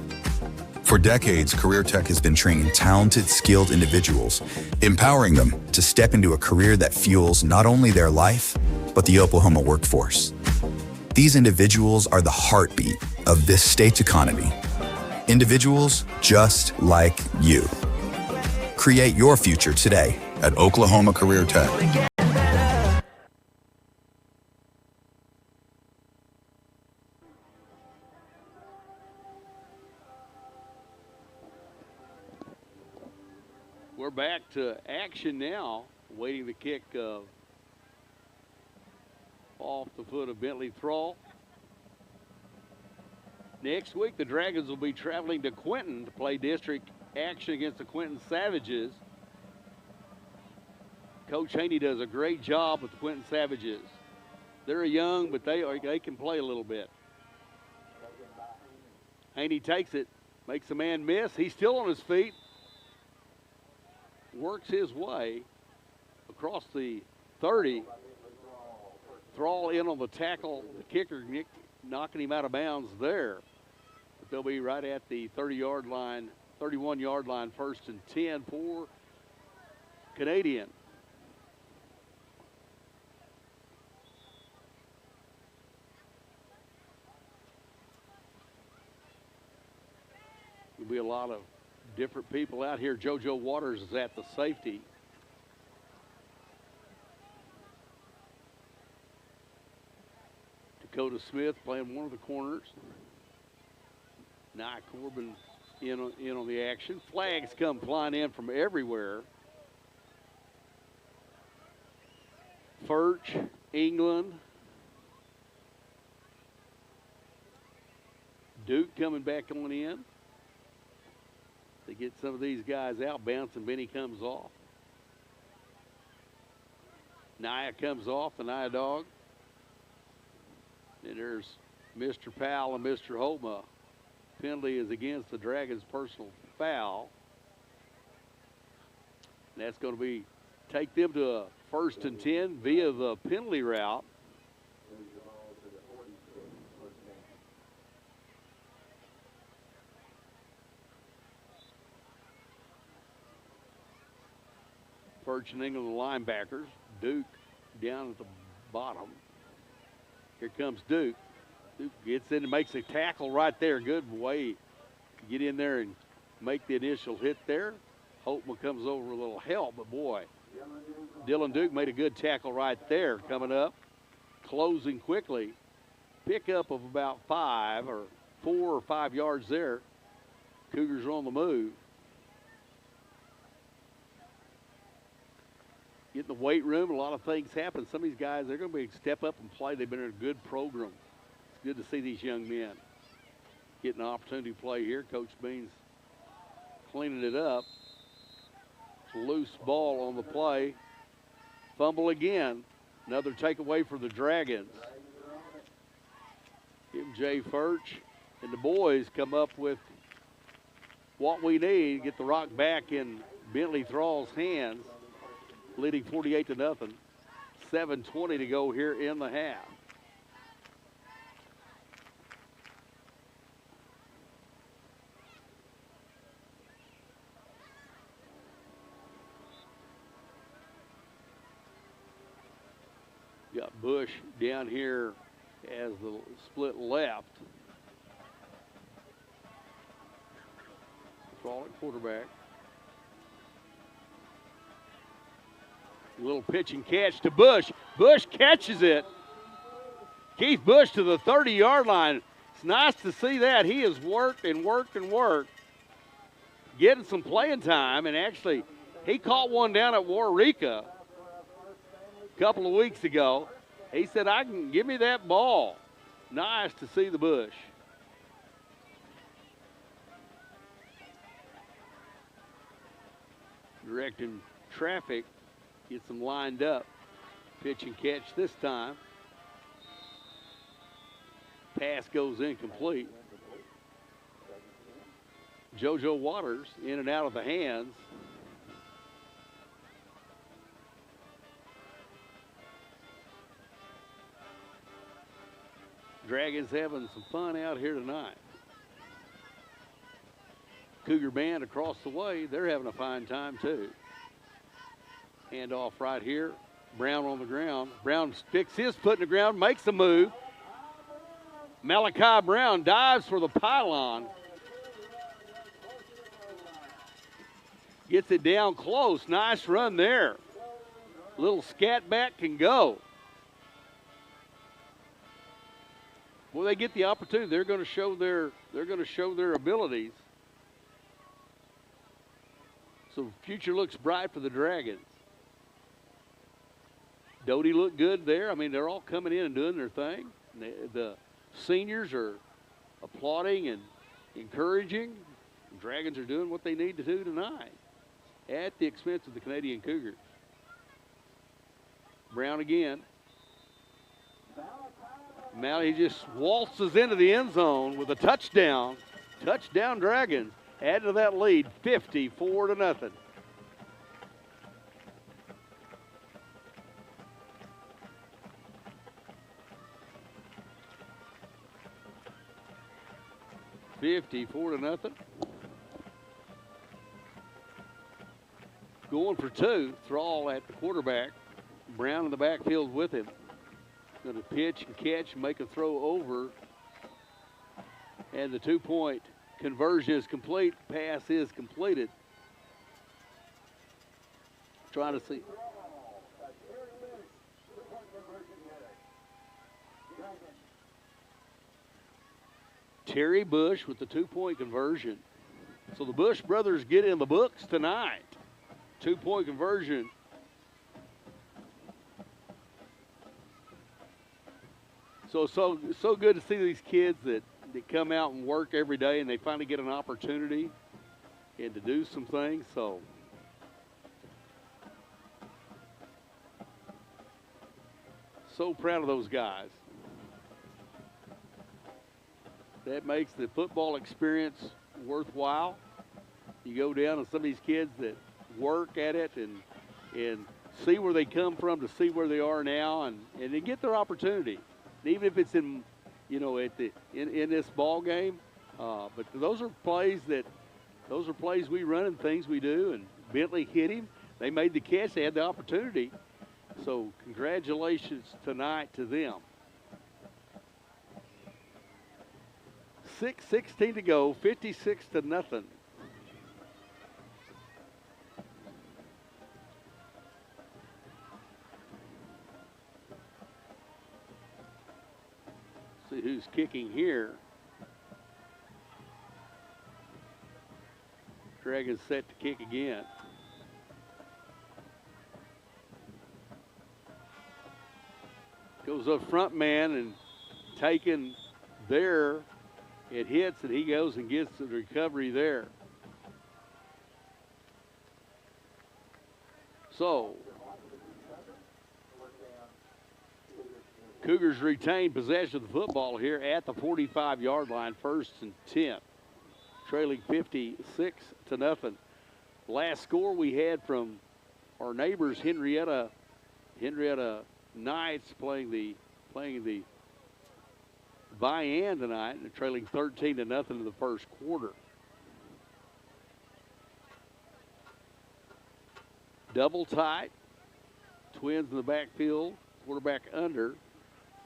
For decades, Career Tech has been training talented, skilled individuals, empowering them to step into a career that fuels not only their life, but the Oklahoma workforce. These individuals are the heartbeat of this state's economy. Individuals just like you. Create your future today at Oklahoma Career Tech. We're back to action now, waiting the kick off the foot of Bentley Thrall. Next week, the Dragons will be traveling to Quinton to play district action against the Quinton Savages. Coach Haney does a great job with the Quinton Savages. They're young, but they can play a little bit. Haney takes it, makes a man miss. He's still on his feet. Works his way across the 30. Thrall in on the tackle. The kicker knocking him out of bounds there. But they'll be right at the 30-yard line, 31-yard line, 1st and 10 for Canadian. There'll be a lot of different people out here. JoJo Waters is at the safety. Dakota Smith playing one of the corners. Nia Corbin in on the action. Flags come flying in from everywhere. Furch, England. Duke coming back on in. They get some of these guys out, bouncing. Benny comes off. Nia comes off, the Nia dog. And there's Mr. Powell and Mr. Holma. Penalty is against the Dragons' personal foul. And that's going to take them to a 1st and 10 via the penalty route. Furch and England, the linebackers. Duke down at the bottom. Here comes Duke. Duke gets in and makes a tackle right there. Good way to get in there and make the initial hit there. Holtman comes over a little help, but boy, Dylan Duke made a good tackle right there coming up. Closing quickly. Pickup of about 4 or 5 yards there. Cougars are on the move. Get in the weight room, a lot of things happen. Some of these guys, they're going to step up and play. They've been in a good program. It's good to see these young men getting an opportunity to play here. Coach Beans cleaning it up. It's a loose ball on the play. Fumble again. Another takeaway for the Dragons. MJ Furch and the boys come up with what we need. Get the rock back in Bentley Thrall's hands. Leading 48-0. 7:20 to go here in the half. Got Bush down here as the split left. Thrall at quarterback. Little pitch and catch to Bush. Bush catches it. Keith Bush to the 30-yard line. It's nice to see that. He has worked and worked and worked, getting some playing time, and actually he caught one down at Waurika a couple of weeks ago. He said, I can give me that ball. Nice to see the Bush. Directing traffic, gets them lined up. Pitch and catch this time. Pass goes incomplete. JoJo Waters in and out of the hands. Dragons having some fun out here tonight. Cougar band across the way, they're having a fine time too. Hand off right here. Brown on the ground. Brown sticks his foot in the ground, makes a move. Malachi Brown dives for the pylon. Gets it down close. Nice run there. Little scat back can go. Well, they get the opportunity. They're going to show their abilities. So future looks bright for the Dragons. Doty looked good there. I mean, they're all coming in and doing their thing. The seniors are applauding and encouraging. The Dragons are doing what they need to do tonight at the expense of the Canadian Cougars. Brown again. Malley just waltzes into the end zone with a touchdown. Touchdown Dragons. Add to that lead, 54-0. Going for two. Thrall at the quarterback. Brown in the backfield with him. Going to pitch and catch and make a throw over. And the 2-point conversion is complete. Pass is completed. Trying to see. Terry Bush with the 2-point conversion. So the Bush brothers get in the books tonight. 2-point conversion. So good to see these kids that come out and work every day and they finally get an opportunity and to do some things. So proud of those guys. That makes the football experience worthwhile. You go down and some of these kids that work at it and see where they come from to see where they are now and they get their opportunity. Even if it's in this ball game, but those are plays we run and things we do. And Bentley hit him. They made the catch. They had the opportunity. So congratulations tonight to them. 6:16 to go. 56-0. See who's kicking here. Dragons set to kick again. Goes up front man and taken there. It hits and he goes and gets the recovery there. So Cougars retain possession of the football here at the 45-yard line, 1st and 10. Trailing 56-0. Last score we had from our neighbors Henrietta Knights playing the Vian tonight, and trailing 13-0 in the first quarter. Double tight. Twins in the backfield. Quarterback under.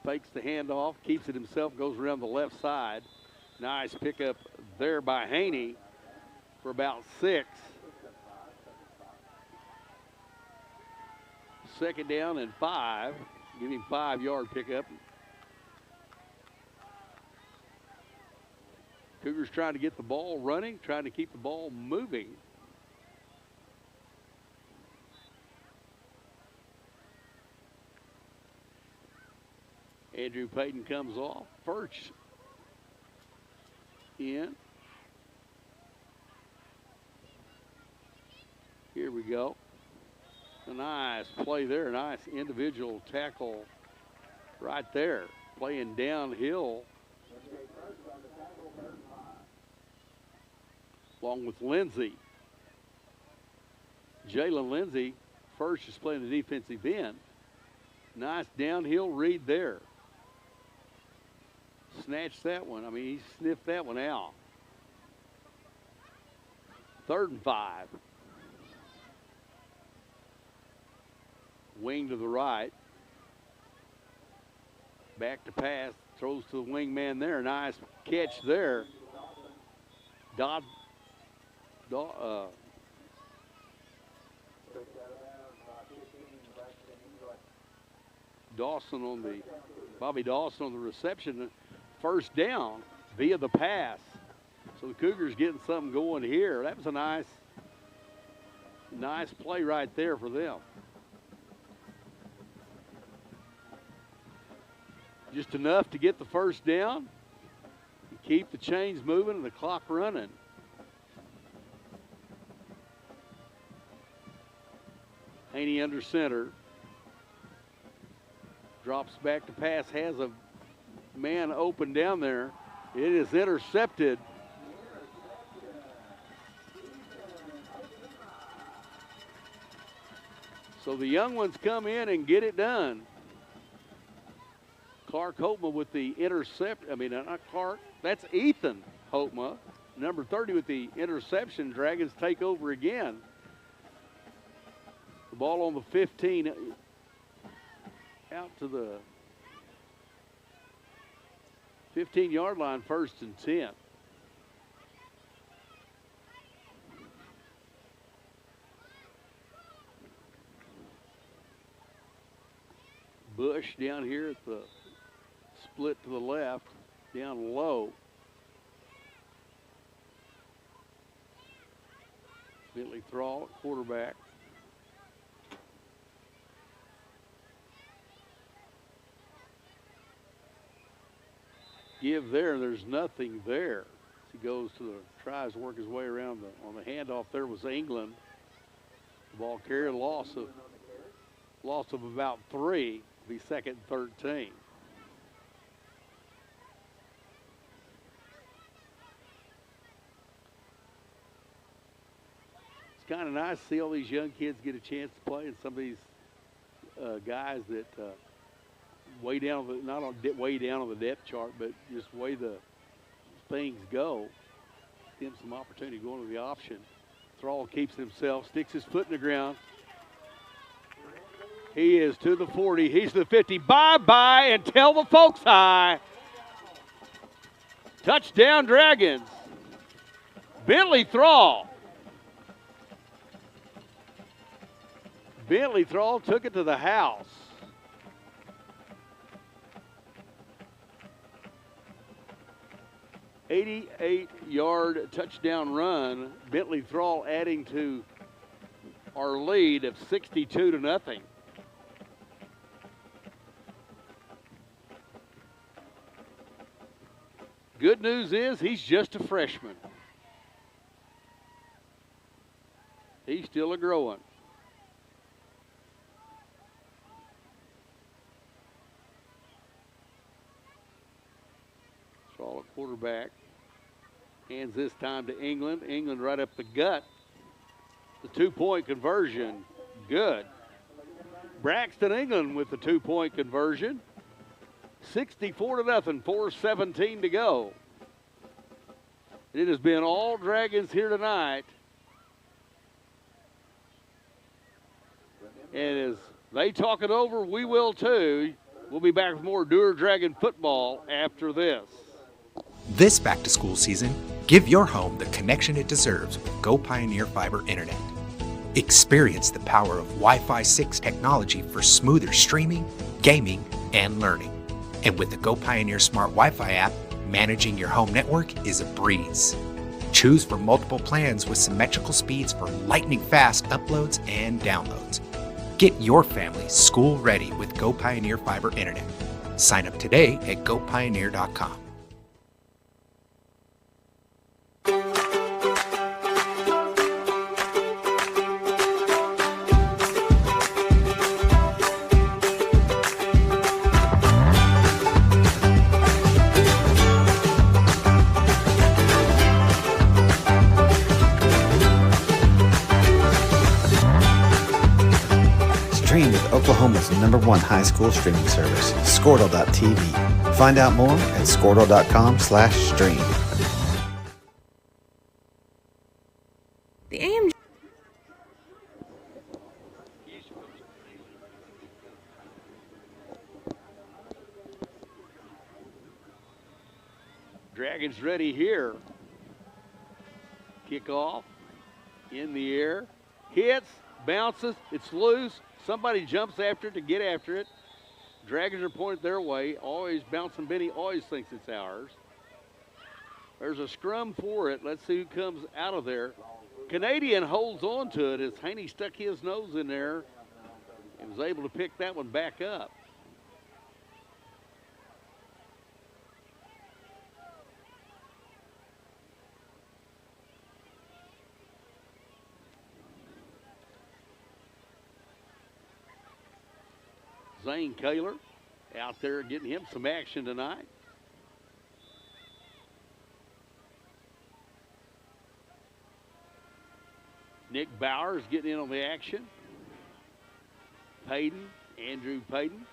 Fakes the handoff, keeps it himself, goes around the left side. Nice pickup there by Haney for about 6. second down and 5. Give him 5-yard pickup. Cougars trying to get the ball running, trying to keep the ball moving. Andrew Payton comes off. Furch in. Here we go. A nice play there. Nice individual tackle right there. Playing downhill. Along with Lindsey. Jalen Lindsey, Furch is playing the defensive end. Nice downhill read there. Snatched that one. I mean, he sniffed that one out. 3rd and 5. Wing to the right. Back to pass. Throws to the wing man there. Nice catch there. Bobby Dawson on the reception. First down via the pass. So the Cougars getting something going here. That was a nice play right there for them. Just enough to get the first down, keep the chains moving and the clock running. Haney under center. Drops back to pass, has a man open down there. It is intercepted. So the young ones come in and get it done. Clark Hopma with the intercept. I mean, not Clark. That's Ethan Hopma, number 30 with the interception. Dragons take over again. The ball on the 15, out to the 15-yard line, 1st and 10. Bush down here at the split to the left, down low. Bentley Thrall at quarterback. Give there, there's nothing there. He goes to tries to work his way around on the handoff. There was England. The ball carrier, loss of about 3. Be 2nd and 13. It's kind of nice to see all these young kids get a chance to play, and some of these guys that way down on the depth chart, but just way the things go. Give him some opportunity going to the option. Thrall keeps himself, sticks his foot in the ground. He is to the 40. He's to the 50. Bye-bye and tell the folks hi. Touchdown, Dragons. Bentley Thrall. Bentley Thrall took it to the house. $88-yard touchdown run. Bentley Thrall adding to our lead of 62-0. Good news is he's just a freshman. He's still a-growing. Thrall at quarterback. Hands this time to England. England right up the gut. The 2-point conversion. Good. Braxton England with the 2-point conversion. 64-0, 4:17 to go. It has been all Dragons here tonight. And as they talk it over, we will too. We'll be back with more Dewar Dragon football after this. This back-to-school season, give your home the connection it deserves with Go Pioneer Fiber Internet. Experience the power of Wi-Fi 6 technology for smoother streaming, gaming, and learning. And with the Go Pioneer Smart Wi-Fi app, managing your home network is a breeze. Choose from multiple plans with symmetrical speeds for lightning-fast uploads and downloads. Get your family school ready with Go Pioneer Fiber Internet. Sign up today at gopioneer.com. Stream with Oklahoma's #1 high school streaming service, Squirtle.tv. Find out more at squirtle.com/stream. The AM Dragons ready here. Kickoff in the air. Hits, bounces, it's loose. Somebody jumps after it to get after it. Dragons are pointed their way. Always bouncing. Benny always thinks it's ours. There's a scrum for it. Let's see who comes out of there. Canadian holds on to it as Haney stuck his nose in there and was able to pick that one back up. Zane Kaler out there getting him some action tonight. Nick Bowers getting in on the action. Payton, Andrew Payton.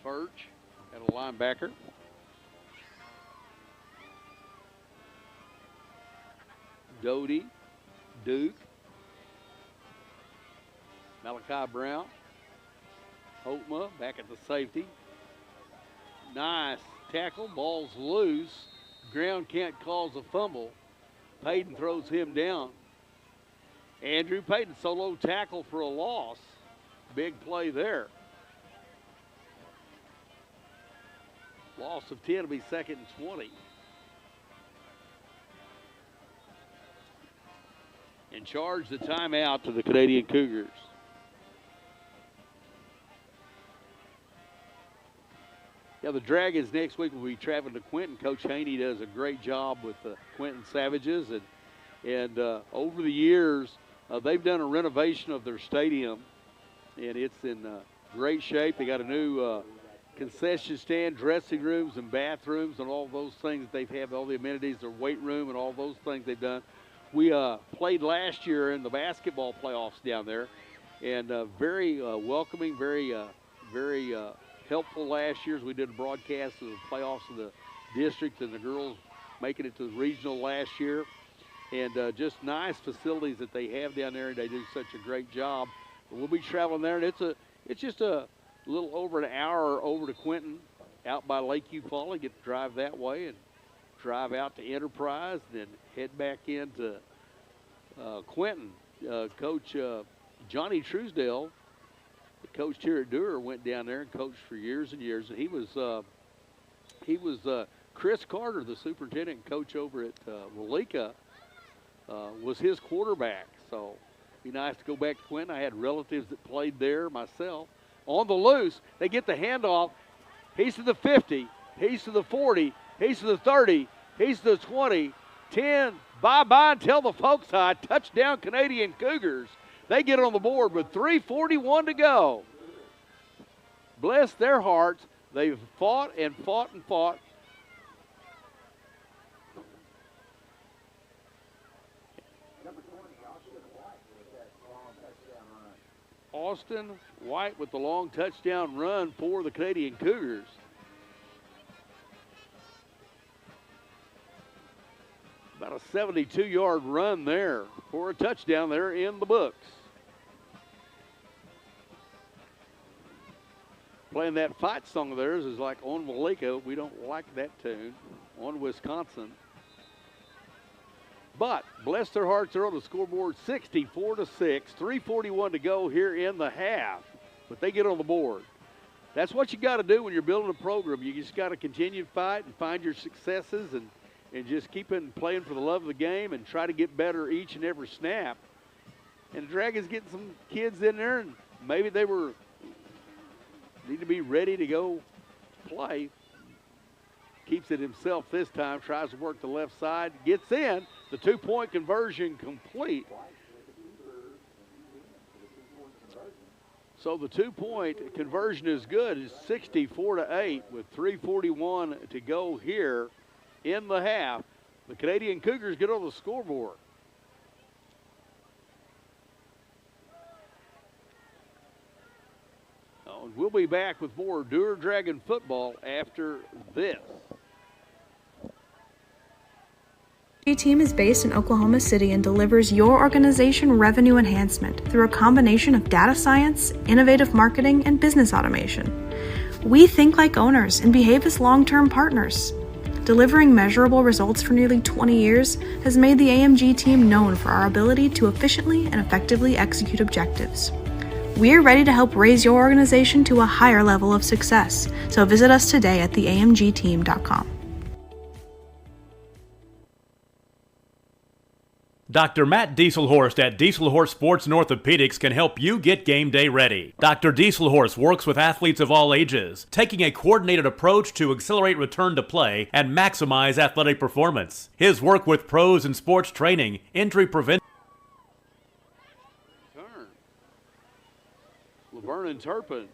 Furch at a linebacker. Doty, Duke, Malachi Brown, Holtma back at the safety. Nice tackle, ball's loose. Ground can't cause a fumble. Payton throws him down. Andrew Payton solo tackle for a loss. Big play there. Loss of 10 will be 2nd and 20. And charge the timeout to the Canadian Cougars. Yeah, the Dragons next week will be traveling to Quinton. Coach Haney does a great job with the Quinton Savages. And over the years, they've done a renovation of their stadium, and it's in great shape. They got a new concession stand, dressing rooms, and bathrooms, and all those things that they've had, all the amenities, their weight room, and all those things they've done. We played last year in the basketball playoffs down there, and very welcoming, very helpful last year as we did a broadcast of the playoffs of the district and the girls making it to the regional last year. And just nice facilities that they have down there, and they do such a great job. But we'll be traveling there, and it's just a little over an hour over to Quinton, out by Lake Eufaula. Get to drive that way and drive out to Enterprise, and then head back into Quinton. Coach Johnny Truesdale, the coach here at Dewar, went down there and coached for years and years. And he was Chris Carter, the superintendent and coach over at Walika, was his quarterback. So it'd be nice to go back to Quinton. I had relatives that played there myself. On the loose, they get the handoff. He's to the 50. He's to the 40. He's to the 30. He's to the 20. 10. Bye-bye and tell the folks hi. Touchdown Canadian Cougars. They get on the board with 3:41 to go. Bless their hearts. They've fought and fought and fought. Austin White with the long touchdown run for the Canadian Cougars. About a 72-yard run there for a touchdown there in the books. Playing that fight song of theirs is like on Malika. We don't like that tune. on Wisconsin. But bless their hearts, they're on the scoreboard 64-6, 3:41 to go here in the half. But they get on the board. That's what you got to do when you're building a program. You just got to continue to fight and find your successes and just keep playing for the love of the game and try to get better each and every snap. And the Dragons getting some kids in there, and maybe they need to be ready to go play. Keeps it himself this time, tries to work the left side, gets in. The 2-point conversion complete. So the 2-point conversion is good. It's 64-8 with 3:41 to go here in the half. The Canadian Cougars get on the scoreboard. And we'll be back with more Dewar Dragon football after this. The team is based in Oklahoma City and delivers your organization revenue enhancement through a combination of data science, innovative marketing, and business automation. We think like owners and behave as long-term partners. Delivering measurable results for nearly 20 years has made the AMG team known for our ability to efficiently and effectively execute objectives. We're ready to help raise your organization to a higher level of success, so visit us today at theamgteam.com. Dr. Matt Dieselhorst at Dieselhorst Sports and Orthopedics can help you get game day ready. Dr. Dieselhorst works with athletes of all ages, taking a coordinated approach to accelerate return to play and maximize athletic performance. His work with pros in sports training, injury prevention. Laverne and Turpin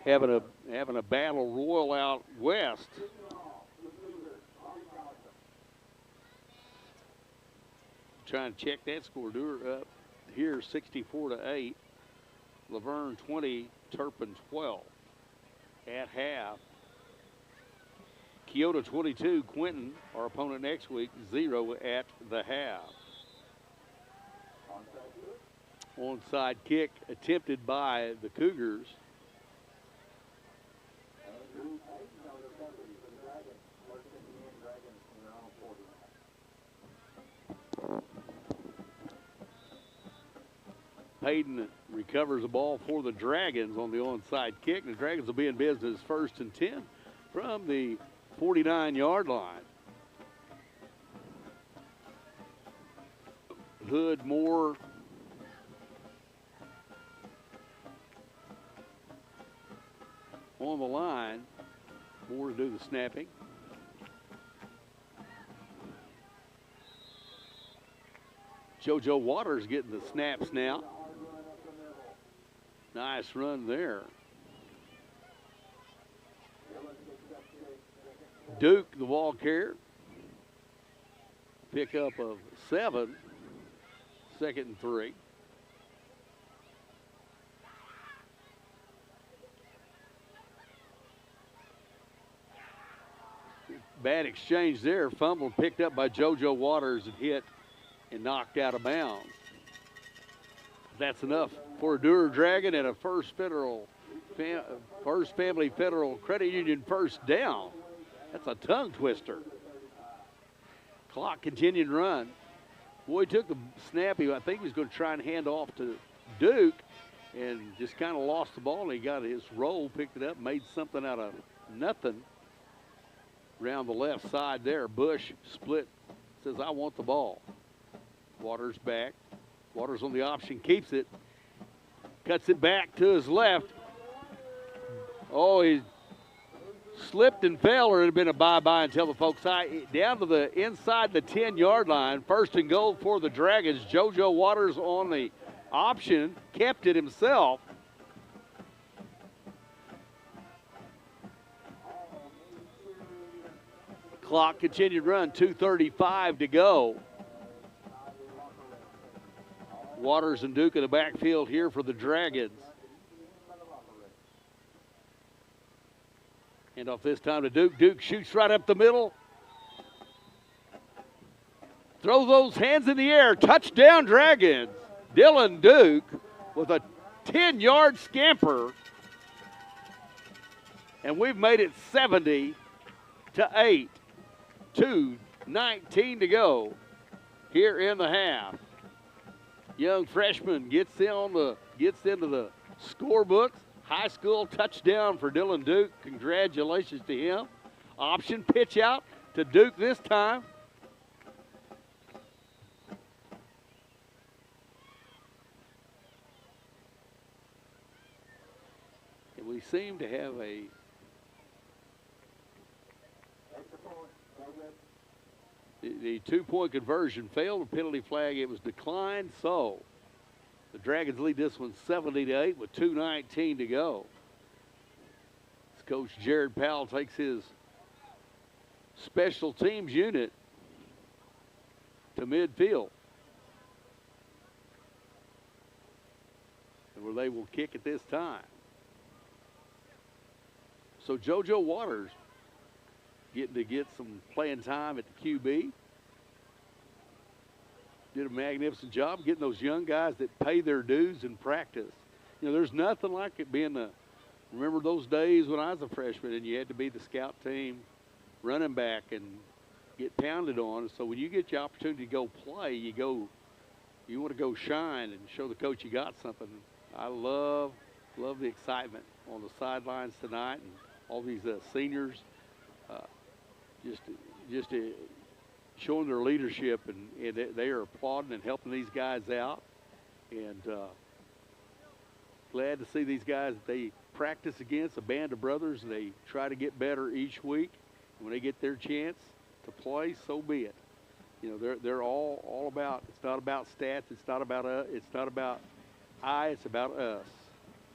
having a battle royal out west. Trying to check that score. Dewar up here 64-8. Laverne 20, Turpin 12 at half. Kyoto 22, Quinton, our opponent next week, 0 at the half. Onside kick attempted by the Cougars. Hayden recovers the ball for the Dragons on the onside kick. The Dragons will be in business 1st and 10 from the 49-yard line. Hood, Moore, on the line. Moore to do the snapping. JoJo Waters getting the snaps now. Nice run there. Duke, the ball carrier. Pickup of 7. 2nd and 3. Bad exchange there. Fumble picked up by JoJo Waters and hit and knocked out of bounds. That's enough for a Dewar Dragon and a First Family Federal Credit Union first down. That's a tongue twister. Clock continued to run. Boy, took the snap. I think he was going to try and hand off to Duke and just kind of lost the ball. And he got his roll, picked it up, made something out of nothing. Around the left side there, Bush split, says, I want the ball. Waters back. Waters on the option, keeps it. Cuts it back to his left. Oh, he slipped and fell, or it had been a bye-bye until the folks down to the inside the 10-yard line. 1st and goal for the Dragons. JoJo Waters on the option, kept it himself. Clock continued to run, 2:35 to go. Waters and Duke in the backfield here for the Dragons. Hand off this time to Duke. Duke shoots right up the middle. Throw those hands in the air. Touchdown Dragons. Dylan Duke with a 10-yard scamper. And we've made it 70-8. 2:19 to go here in the half. Young freshman gets into the scorebooks. High school touchdown for Dylan Duke. Congratulations to him. Option pitch out to Duke this time. And we seem to have the 2-point conversion failed. A penalty flag. It was declined. So the Dragons lead this one 70-8 with 2:19 to go. As Coach Jared Powell takes his special teams unit to midfield. And where they will kick at this time. So JoJo Waters getting to get some playing time at the QB. Did a magnificent job getting those young guys that pay their dues in practice. You know, there's nothing like it being remember those days when I was a freshman and you had to be the scout team running back and get pounded on. So when you get the opportunity to go play, you want to go shine and show the coach you got something. I love the excitement on the sidelines tonight, and all these seniors just showing their leadership, and they are applauding and helping these guys out. And glad to see these guys that they practice against, a band of brothers, and they try to get better each week. And when they get their chance to play, so be it. You know, they're all about. It's not about stats. It's not about it's not about it's about us.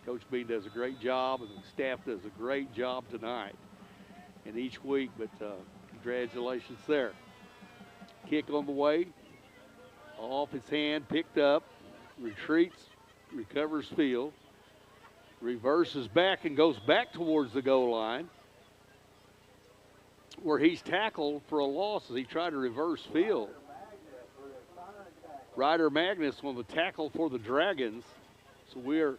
Coach Bean does a great job, and the staff does a great job tonight and each week. But congratulations there. Kick on the way, off his hand, picked up, retreats, recovers field, reverses back and goes back towards the goal line, where he's tackled for a loss as he tried to reverse field. Ryder Magnus on the tackle for the Dragons. So we're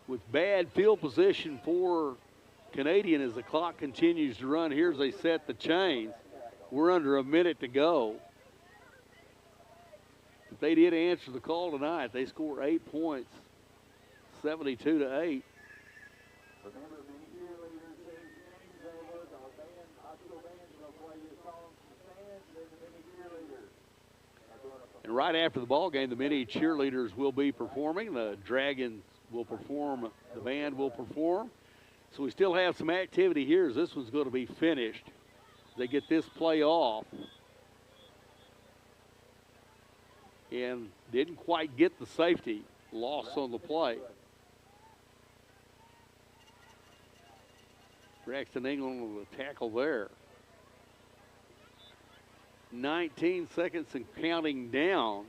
with bad field position for Canadian as the clock continues to run here as they set the chains. We're under a minute to go. But they did answer the call tonight. They scored 8 points, 72-8. And right after the ball game, the mini cheerleaders will be performing. The Dragons will perform. The band will perform. So we still have some activity here as this one's going to be finished. They get this play off. And didn't quite get the safety. Loss on the play. Braxton England with a tackle there. 19 seconds and counting down.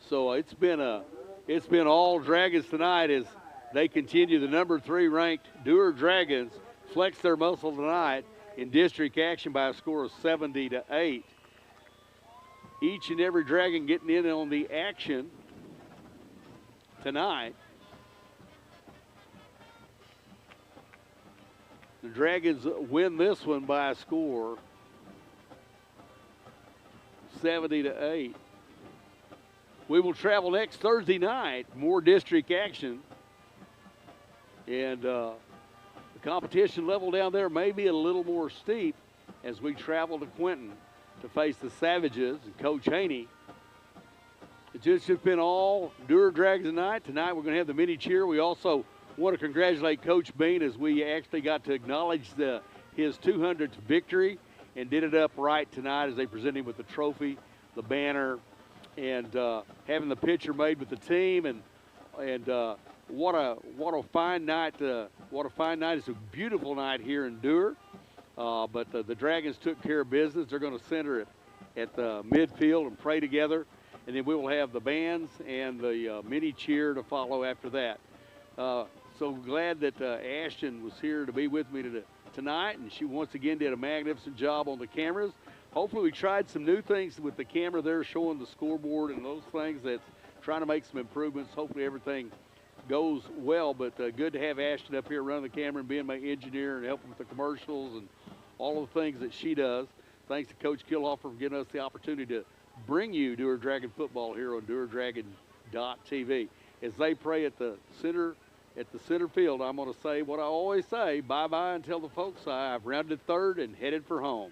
So it's been all Dragons tonight as they continue. The number 3 ranked Dewar Dragons flex their muscle tonight in district action by a score of 70-8. Each and every Dragon getting in on the action tonight. The Dragons win this one by a score 70-8. We will travel next Thursday night, more district action. And the competition level down there may be a little more steep as we travel to Quinton to face the Savages and Coach Haney. It's just been all Dewar Dragons tonight. Tonight we're going to have the mini cheer. We also want to congratulate Coach Bean as we actually got to acknowledge his 200th victory and did it up right tonight as they present him with the trophy, the banner, and having the picture made with the team. And what a fine night! What a fine night! It's a beautiful night here in Dewar. But the Dragons took care of business. They're going to center it at the midfield and pray together, and then we will have the bands and the mini cheer to follow after that. So glad that Ashton was here to be with me tonight, and she once again did a magnificent job on the cameras. Hopefully we tried some new things with the camera there showing the scoreboard and those things, that's trying to make some improvements. Hopefully everything goes well. But good to have Ashton up here running the camera and being my engineer and helping with the commercials and all of the things that she does. Thanks to Coach Kilhoff for giving us the opportunity to bring you Dewar Dragon football here on DewarDragon.tv. As they pray at the center field, I'm going to say what I always say, bye-bye until the folks say I've rounded third and headed for home.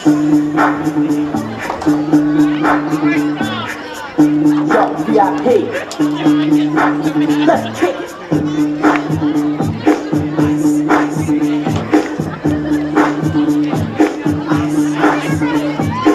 Yo, VIP. Let's kick it.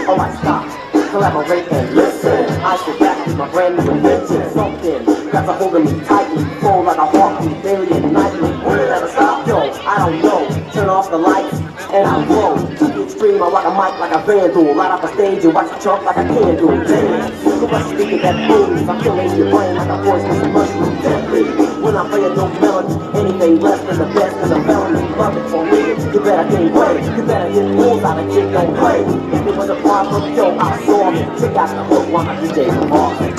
Alright, stop. Collaborate and listen. I sit back with my brand new invention. Something grabs a hold of me tightly. Flow like a heartbeat daily and nightly. Will it ever stop? Yo, I don't know. Turn off the lights and I blow. To the extreme, I rock a mic like a vandal. Light up a stage and watch it chunk like a candle. Damn, look at speaking that booms. I'm killing your brain like a voice with a mushroom deadly. When I play a dope melody, anything less than the best is a felony. Love it for me, you better gain weight. You better hit bulls out of kick, don't play. If it was a problem, yo, I'll solve it. Check out the hook while my DJ performs it.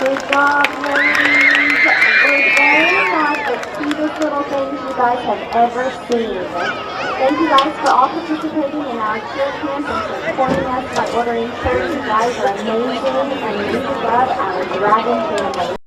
Good job, ladies. We're very much the cutest little things you guys have ever seen. Thank you guys for all participating in our cheer camp and supporting us by ordering shirts. You guys are amazing and we love our Dragon family.